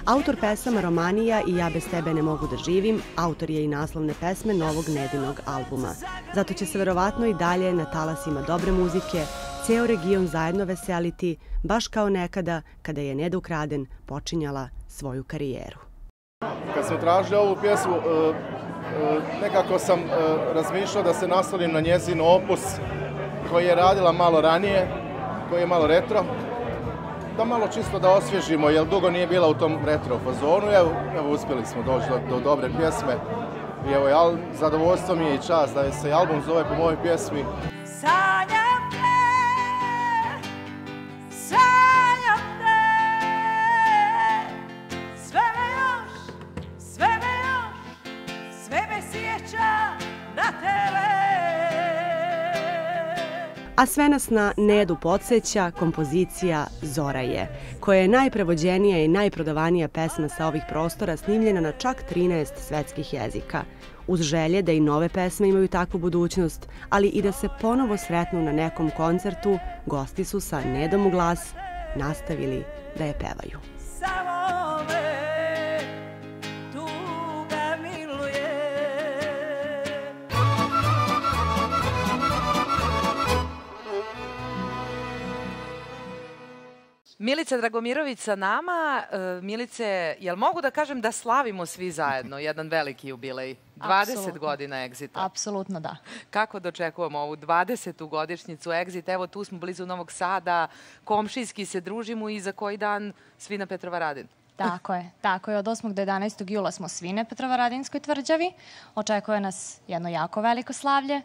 Autor pesama Romanija i Ja bez tebe ne mogu da živim, autor je i naslovne pesme novog Nedinog albuma. Zato će se verovatno i dalje na talasima dobre muzike ceo region zajedno veseliti, baš kao nekada kada je Neda ukraden počinjala svoju karijeru. Kad smo tražili ovu pjesmu, nekako sam razmišljao da se naslonim na njezin opus koji je radila malo ranije, koji je malo retro, da malo čisto da osvježimo, jer dugo nije bila u tom retro fazonu. Evo uspjeli smo doći do dobre pjesme. I evo, zadovoljstvo mi je i čast da se album zove po mojoj pjesmi. Sanjam te, sanjam te, sve me sjeća na tebe. A sve nas na Nedu podsjeća kompozicija Zora je, koja je najprevođenija i najprodavanija pesma sa ovih prostora snimljena na čak 13 svetskih jezika. uz želje da i nove pesme imaju takvu budućnost, ali i da se ponovo sretnu na nekom koncertu, gosti su sa Nedom u glas nastavili da je pevaju. Milica Dragomirović sa nama. Milice, jel mogu da kažem da slavimo svi zajedno jedan veliki jubilej? 20 godina Exita. Apsolutno da. Kako dočekujemo ovu 20. godišnjicu Exit? Evo, tu smo blizu Novog Sada, komšijski se družimo i za koji dan svi na Petrovaradin. Tako je. Od 8. do 11. jula smo svi na Petrovaradinskoj tvrđavi. Očekuje nas jedno jako veliko slavlje.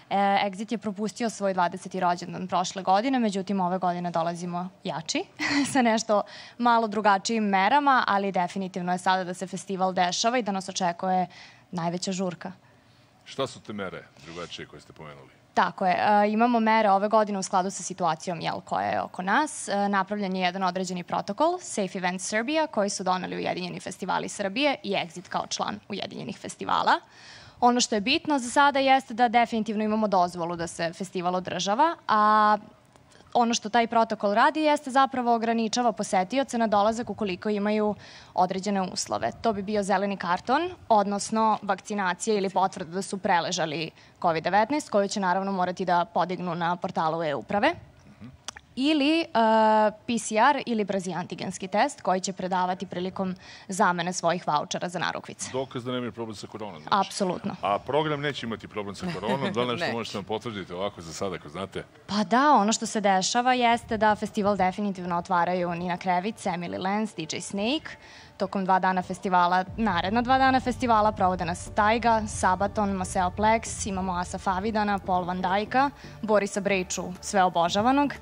Exit je propustio svoj 20. rođendan prošle godine, međutim ove godine dolazimo jači sa nešto malo drugačijim merama, ali definitivno je sada da se festival dešava i da nas očekuje najveća žurka. Šta su te mere drugačije koje ste pomenuli? Tako je. Imamo mere ove godine u skladu sa situacijom koja je oko nas. Napravljen je jedan određeni protokol, Safe Events Serbia, koji su doneli Ujedinjeni festivali Srbije i Exit kao član Ujedinjenih festivala. Ono što je bitno za sada jeste da definitivno imamo dozvolu da se festival održava, a ono što taj protokol radi jeste zapravo ograničava posetioce na dolazak ukoliko imaju određene uslove. To bi bio zeleni karton, odnosno vakcinacija ili potvrda da su preležali COVID-19, koju će naravno morati da podignu na portalu e-uprave. Ili PCR ili brzi antigenski test koji će predavati prilikom zamene svojih vaučera za narukvice. Dokaz da nemaju problem sa koronom. Apsolutno. A program neće imati problem sa koronom? Da li nešto možete nam potvrditi ovako za sada, ako znate? Pa da, ono što se dešava jeste da festival definitivno otvaraju Nina Krevic, Emily Lenz, DJ Snake. Tokom 2 dana festivala, naredna 2 dana festivala provode nas Taiga, Sabaton, Maseo Plex, imamo Asaf Avidana, Paul Van Dijka, Borisa Brejču, sve obožavanog.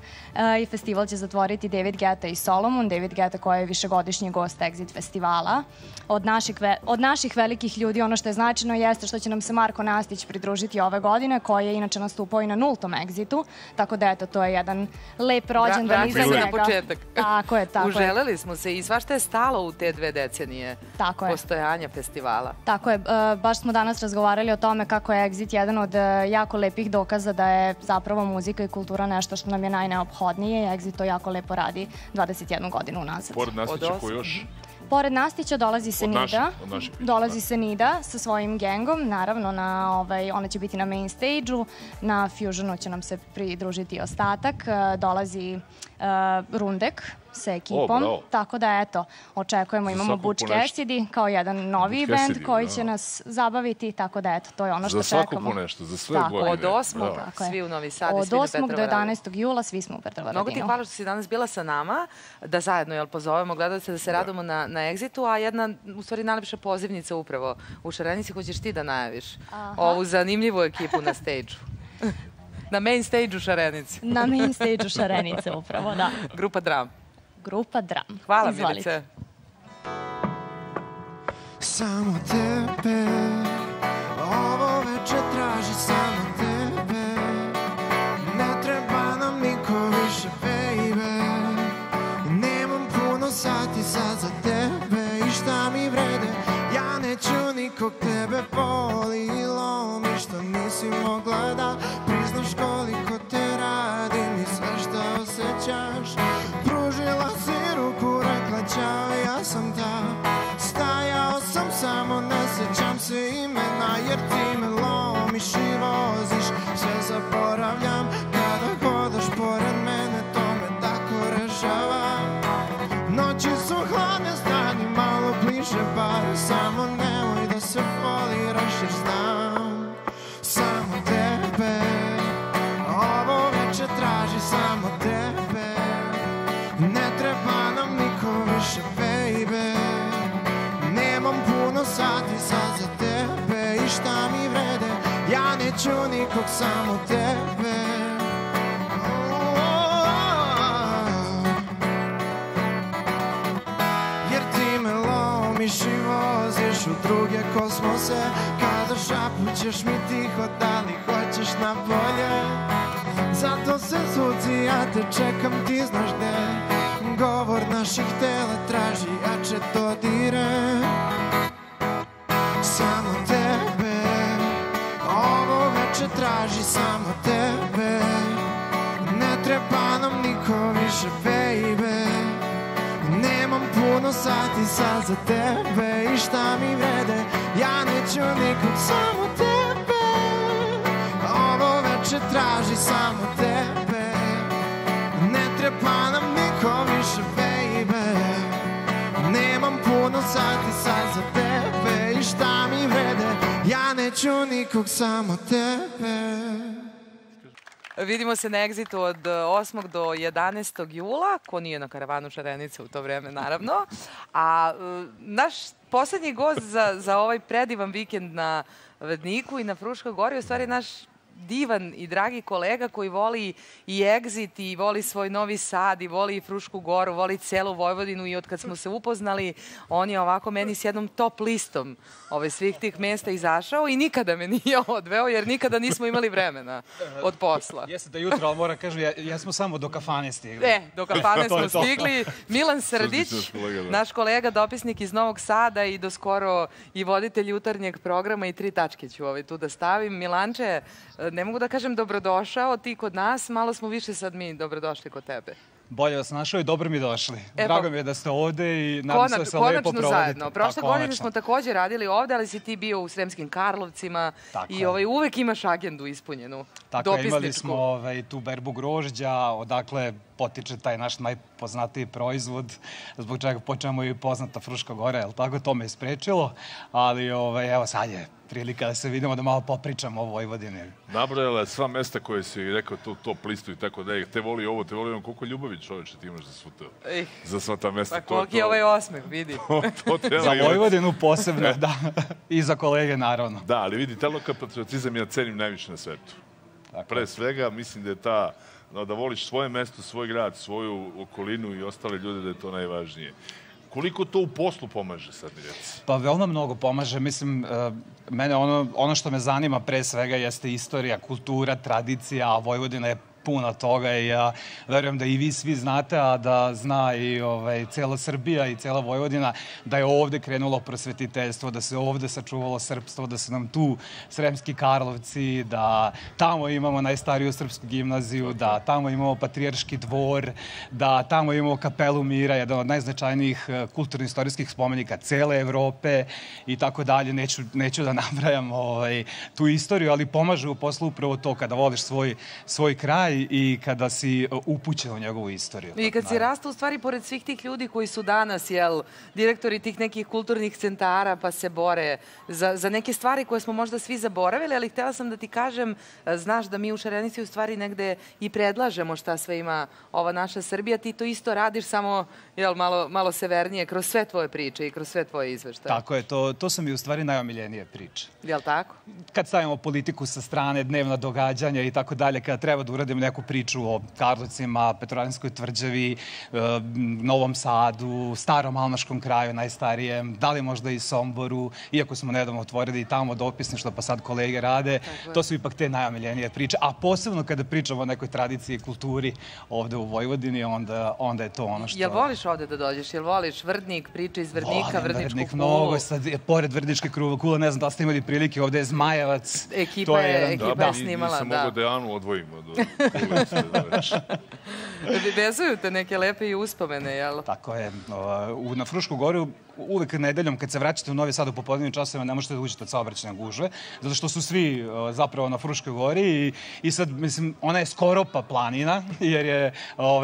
I festival će zatvoriti David Guetta i Solomon. David Guetta koji je višegodišnji gost Exit festivala. Od naših velikih ljudi ono što je značajno jeste što će nam se Marko Nastić pridružiti ove godine, koji je inače nastupao i na 0. Exitu. Tako da eto, to je jedan lep rođendan iza njega. Na početak. Tako je. Uželeli smo se i svašta je stalo u te 2 decenije postojanja festivala. Tako je. Baš smo danas razgovarali o tome kako je Exit jedan od jako lepih dokaza da je zapravo muzika i kultura nešto što nam je najneophodnije i Exit to jako lepo radi 21 godinu unazad. Pored Nastića ko još? Pored Nastića dolazi se Nida. Dolazi se Nida sa svojim gengom. Naravno, ona će biti na main stage-u. Na Fusionu će nam se pridružiti ostatak. Dolazi Rundek sa ekipom. Tako da, eto, očekujemo, imamo Butch Cassidy kao jedan novi band koji će nas zabaviti. Tako da, eto, to je ono što čekamo. Za svako po nešto, za sve godine. Od 8. svi u Novi Sad i svi na Petrovaradinu. Od 8. do 11. jula svi smo u Petrovaradinu. Mnogo ti hvala što si danas bila sa nama, da zajedno pozovemo gledalce da se radimo na Exitu, a jedna, u stvari, najlepša pozivnica upravo u Šarenici. Hoćeš ti da najaviš ovu zanimljivu ekipu na stage-u? Na main stage-u Šarenice. Na main stage-u Šarenice, upravo, da. Grupa Dram. Grupa Dram. Hvala, Milice. Samo tebe, ovo večer traži samo tebe. Ne treba nam niko više, baby. Nemam puno sati sad za tebe i šta mi vrede. Ja neću nikog, tebe boli i lomi što nisi mogla da priznaš koliko te radim i sve što osjećaš. Pružila si ruku, rekla ćao, ja sam ta. Stajao sam, samo ne sjećam se imena, jer ti me lomiš i voziš. Sve zaboravljam kada hodaš pored mene, to me tako rešava. Noći su hladne, stani malo bliže bar, samo nemoj da se foliraš jer znam samo tebe. Ovo večer traži samo tebe. Ne treba nam niko više, baby. Nemam puno sati sad za tebe i šta mi vrede. Ja neću nikog, samo tebe. Jer ti me lomiš i voziš u druge kosmose. Kada šapućeš mi tiho, da li hoćeš na polje? Zato se suci, ja te čekam, ti znaš gde. Govor naših tela traži jače dodire. Samo tebe, puno sati sad za tebe i šta mi vrede, ja neću nikog, samo tebe. Ovo veče traži samo tebe, ne treba nam niko više, baby. Nemam puno sati sad za tebe i šta mi vrede, ja neću nikog, samo tebe. Vidimo se na Exitu od 8. do 11. jula, ko nije na karavanu Šarenice u to vreme, naravno. A naš poslednji gost za ovaj predivan vikend na Vrdniku i na Fruškoj gori, u stvari naš divan i dragi kolega koji voli i Exit i voli svoj Novi Sad i voli i Frušku goru, voli celu Vojvodinu i od kad smo se upoznali, on je ovako meni s jednom top listom svih tih mesta izašao i nikada me nije odveo jer nikada nismo imali vremena od posla. Jeste da jutro, ali moram kažem, ja smo samo do kafane stigli. Do kafane smo stigli. Milan Srdić, naš kolega, dopisnik iz Novog Sada i doskoro i voditelj jutarnjeg programa i 3 tačke ću tu da stavim. Milanče, ne mogu da kažem dobrodošao ti kod nas, malo smo više sad mi dobrodošli kod tebe. Bolje vas našao i dobro mi došli. Drago mi je da ste ovde i nadam se da se lepo provodite. Konačno zajedno. Prošle godine smo takođe radili ovde, ali si ti bio u Sremskim Karlovcima i uvek imaš agendu ispunjenu. Tako je, imali smo tu berbu grožđa, odakle potiče taj naš najpoznatiji proizvod, zbog čega počnemo i poznata Fruška gora, jel tako? To me je sprečilo, ali evo sad je prilika da se vidimo, da malo popričamo o Vojvodini. Nabrojala sva mesta koje si rekao, top listu i tako da je, te voli ovo, te voli ono, koliko ljubavi čoveče ti imaš za sva ta mesta. Pa koliko je ovaj osmeh, vidi. Za Vojvodinu posebno, da. I za kolege, naravno. Da, ali vidi, taj lokal patriotizam ja cenim najviše na svetu. Pre svega, mislim da je ta, da voliš svoje mesto, svoj grad, svoju okolinu i ostale ljude, da je to najvažnije. Koliko to u poslu pomaže sad, reci? Pa veoma mnogo pomaže. Mislim, mene ono što me zanima pre svega jeste istorija, kultura, tradicija, a Vojvodina je puno toga i ja verujem da i vi svi znate, a da zna i cela Srbija i cela Vojvodina, da je ovde krenulo prosvetiteljstvo, da se ovde sačuvalo srpstvo, da su nam tu Sremski Karlovci, da tamo imamo najstariju srpsku gimnaziju, da tamo imamo Patrijarški dvor, da tamo imamo Kapelu mira, jedan od najznačajnijih kulturno-istorijskih spomenika cele Evrope i tako dalje. Neću da nabrajam tu istoriju, ali pomaže u poslu upravo to kada voliš svoj kraj i kada si upućen u njegovu istoriju. I kad si rastao, u stvari, pored svih tih ljudi koji su danas, direktori tih nekih kulturnih centara, pa se bore za neke stvari koje smo možda svi zaboravili, ali htjela sam da ti kažem, znaš da mi u Šarenici u stvari negde i predlažemo šta sve ima ova naša Srbija, ti to isto radiš, samo malo severnije, kroz sve tvoje priče i kroz sve tvoje izveštaje. Tako je, to su mi u stvari najomiljenije priče. Jel' tako? Kad stavimo politiku sa strane, dnevna događanja i tako dalje, kada treba da uradim neku priču o Karlovcima, Petrovaradinskoj tvrđavi, Novom Sadu, starom almaškom kraju, najstarijem, da li možda i Somboru, iako smo nedavno otvorili i tamo dopisništvo, pa sad kolege rade, to su ipak te najomiljenije priče, a posebno kada pričamo o nekoj tradiciji i kulturi ovde u Vojvodini, onda je to ono što... Jel voliš ovde da dođeš? Jel voliš Vrdnik, priče iz Vrdnika, Vrdničku kulu? Mnogo, sad pored Vrdničke kule, ne znam da ste imali prilike, ovde je Zmajevac. Ekipa je snimala, da. Nisam mogao da Anu odvojim od Vezuju te neke lepe i uspomene, jel? Tako je. Na Frušku goru uvek nedeljom kad se vraćate u Novi Sad u popodnevnim časovima ne možete da uđete od saobraćajne gužve, zato što su svi zapravo na Fruškoj gori i sad, mislim, ona je skoro pa planina, jer je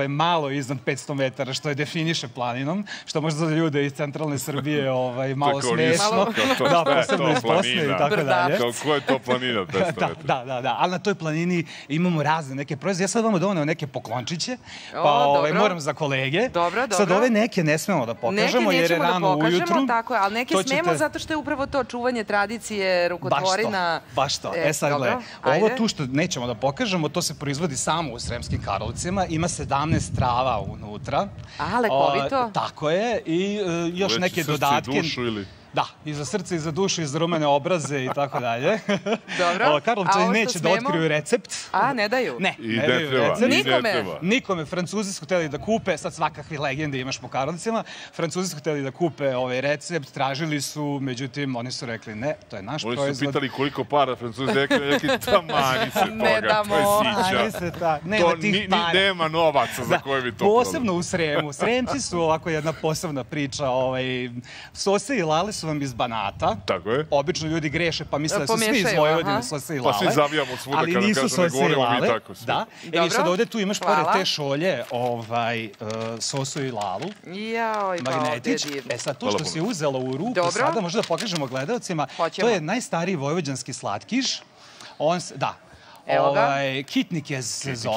malo iznad 500 metara, što je definiše planinom, što možda za ljude iz centralne Srbije malo smešno. Da, posebno iz Bosne i tako dalje. Ko je to planina 500 metara? Da, ali na toj planini imamo razne neke proizvode. Ja sad vama doneo neke poklončiće, pa moram za kolege. Sad ove neke ne smemo da pokažemo, jer je rano ujutru. Tako je, ali neke smemo zato što je upravo to čuvanje tradicije, rukotvorina. Baš to. Sad gledaj, ovo tu što nećemo da pokažemo, to se proizvodi samo u Sremskim Karlovcima. Ima 17 trava unutra. A, lekovito. Tako je. I još neke dodatke. Leči srce i dušu ili? Da, i za srce, i za dušu, i za rumene obraze i tako dalje. Dobro. Karlovčani neće da otkriju recept. A, ne daju? Ne, ne daju recept. Nikome. Francuzi su hteli da kupe, sad svakakve legende imaš po Karlovcima, Francuzi su hteli da kupe ovaj recept, tražili su, međutim, oni su rekli ne, to je naš proizvod. Oni su pitali koliko para, Francuzi rekli tamani se toga, to je sića. Nema novaca za koje bi to prodali. Posebno u Sremu. Sremci su ovako jedna posebna priča. Sose i lale su vam iz Banata. Tako je. Obično ljudi greše pa misle da su svi iz Vojvodine sose i lale. Pa svi zavijamo svuda kada kažu ne govorimo mi tako svi. Da. I sad ovdje tu imaš pored te šolje sosu i lalu. Magnetić. Sad to što si uzela u ruku, sada možda da pokažemo gledalcima, to je najstariji vojvođanski slatkiš. Da. Kitnikez se zove.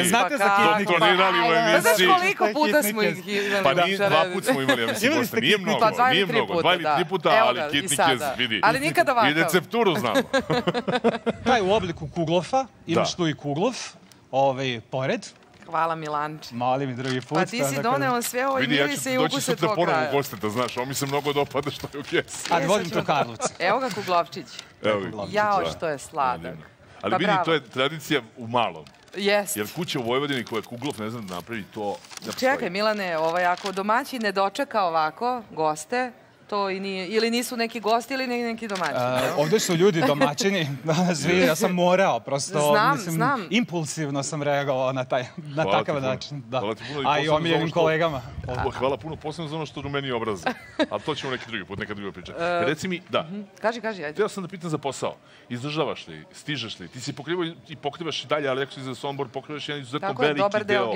Znate za Kitnikez? To donirali u emisiji. Znaš koliko puta smo ih imali? Pa dva put smo imali, ja mislim, posle. Nije mnogo, nije mnogo. 2 ili 3 puta, ali Kitnikez, vidi. Ali nikada ovakav. I recepturu znamo. Taj u obliku kuglofa, imaš tu i kuglov, pored. Hvala Milanče. Mali mi drugi put. Pa ti si doneo sve ovo i mirise i ukuse tvog kraja. Vidi, ja ću doći ponovo u goste, da znaš, ovo mi se mnogo dopada što je u kesi. Ali vodim to Karlovce. Evo ga Kuglovčić. Jao, što je sladak. Ali vidi, to je tradicija u malom. Jest. Jer kuća u Vojvodini koja je Kuglov, ne znam da napravi to... Čekaj, Milane, ako domaći ne dočeka ovako goste, to i nije, ili nisu neki gosti ili neki domaćini? Ovdje su ljudi domaćini, ja sam morao, prosto, znam. Impulsivno sam reagovao na takav način. Hvala ti puno. A i omiljenim kolegama. Hvala puno, posebno za ono što rumeni obraze. Ali to ćemo neki drugi put, neka druga priča. Reci mi, da. Kaži, ajde. Htio sam da pitam za posao. Izdržavaš li, stižeš li? Ti si pokrivaš i dalje, ali rekao si za Sombor, pokrivaš jedan izuzetno veliki deo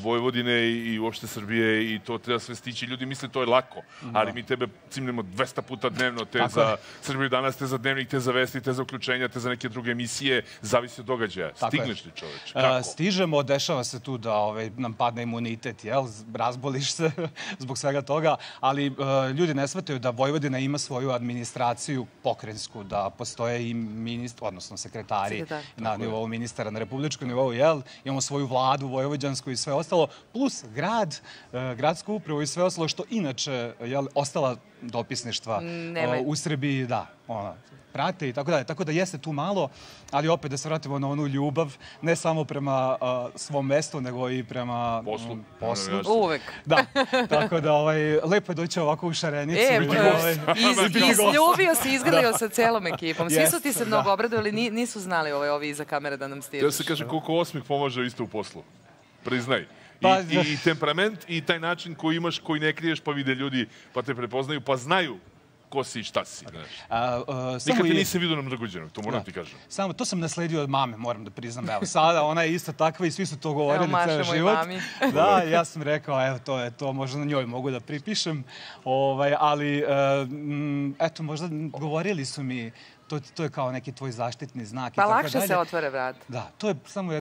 Vojvodine i uopšte Srbije i to treba sve stići. Ljudi misle to je lako, ali mi tebe cimnemo 200 puta dnevno, te za Srbiju danas, te za Dnevnik, te za Vesti, te za uključenja, te za neke druge emisije, zavisi od događaja. Stigneš li čoveč? Kako? Stižemo, dešava se tu da nam padne imunitet, razboliš se zbog svega toga, ali ljudi ne shvataju da Vojvodina ima svoju administraciju pokrajinsku, da postoje i ministri, odnosno sekretari na nivou ministara, na republičkom nivou, imamo svoju vladu vojvođansku i sve ostalo, plus grad, gradsku upravu i sve ostalo, što inače ostala dopisništva u Srbiji, prate i tako dalje. Tako da jeste tu malo, ali opet da se vratimo na onu ljubav, ne samo prema svom mestu, nego i prema poslu. Uvek. Da, tako da lepo je doći ovako u Šarenicu. Izljubio se, izgrlio sa celom ekipom. Svi su ti se mnogo obradovali, nisu znali ovi iza kamere da nam stižeš. Ja se kaže koliko osmih pomaže isto u poslu. Priznaj. I temperament i taj način koji imaš, koji ne kriješ, pa vide ljudi, pa te prepoznaju, pa znaju ko si i šta si. Nikad te nisam vidio na Mrgođenu, to moram ti kažem. Samo to sam nasledio od mame, moram da priznam. Evo, sada ona je isto takva i svi su to govorili ceo život. Da, ja sam rekao, evo, to je to, možda na njoj mogu da pripišem. Ali, eto, možda govorili su mi, to je kao neki tvoj zaštitni znak. Pa lakše se otvore vrat. Da, to je samo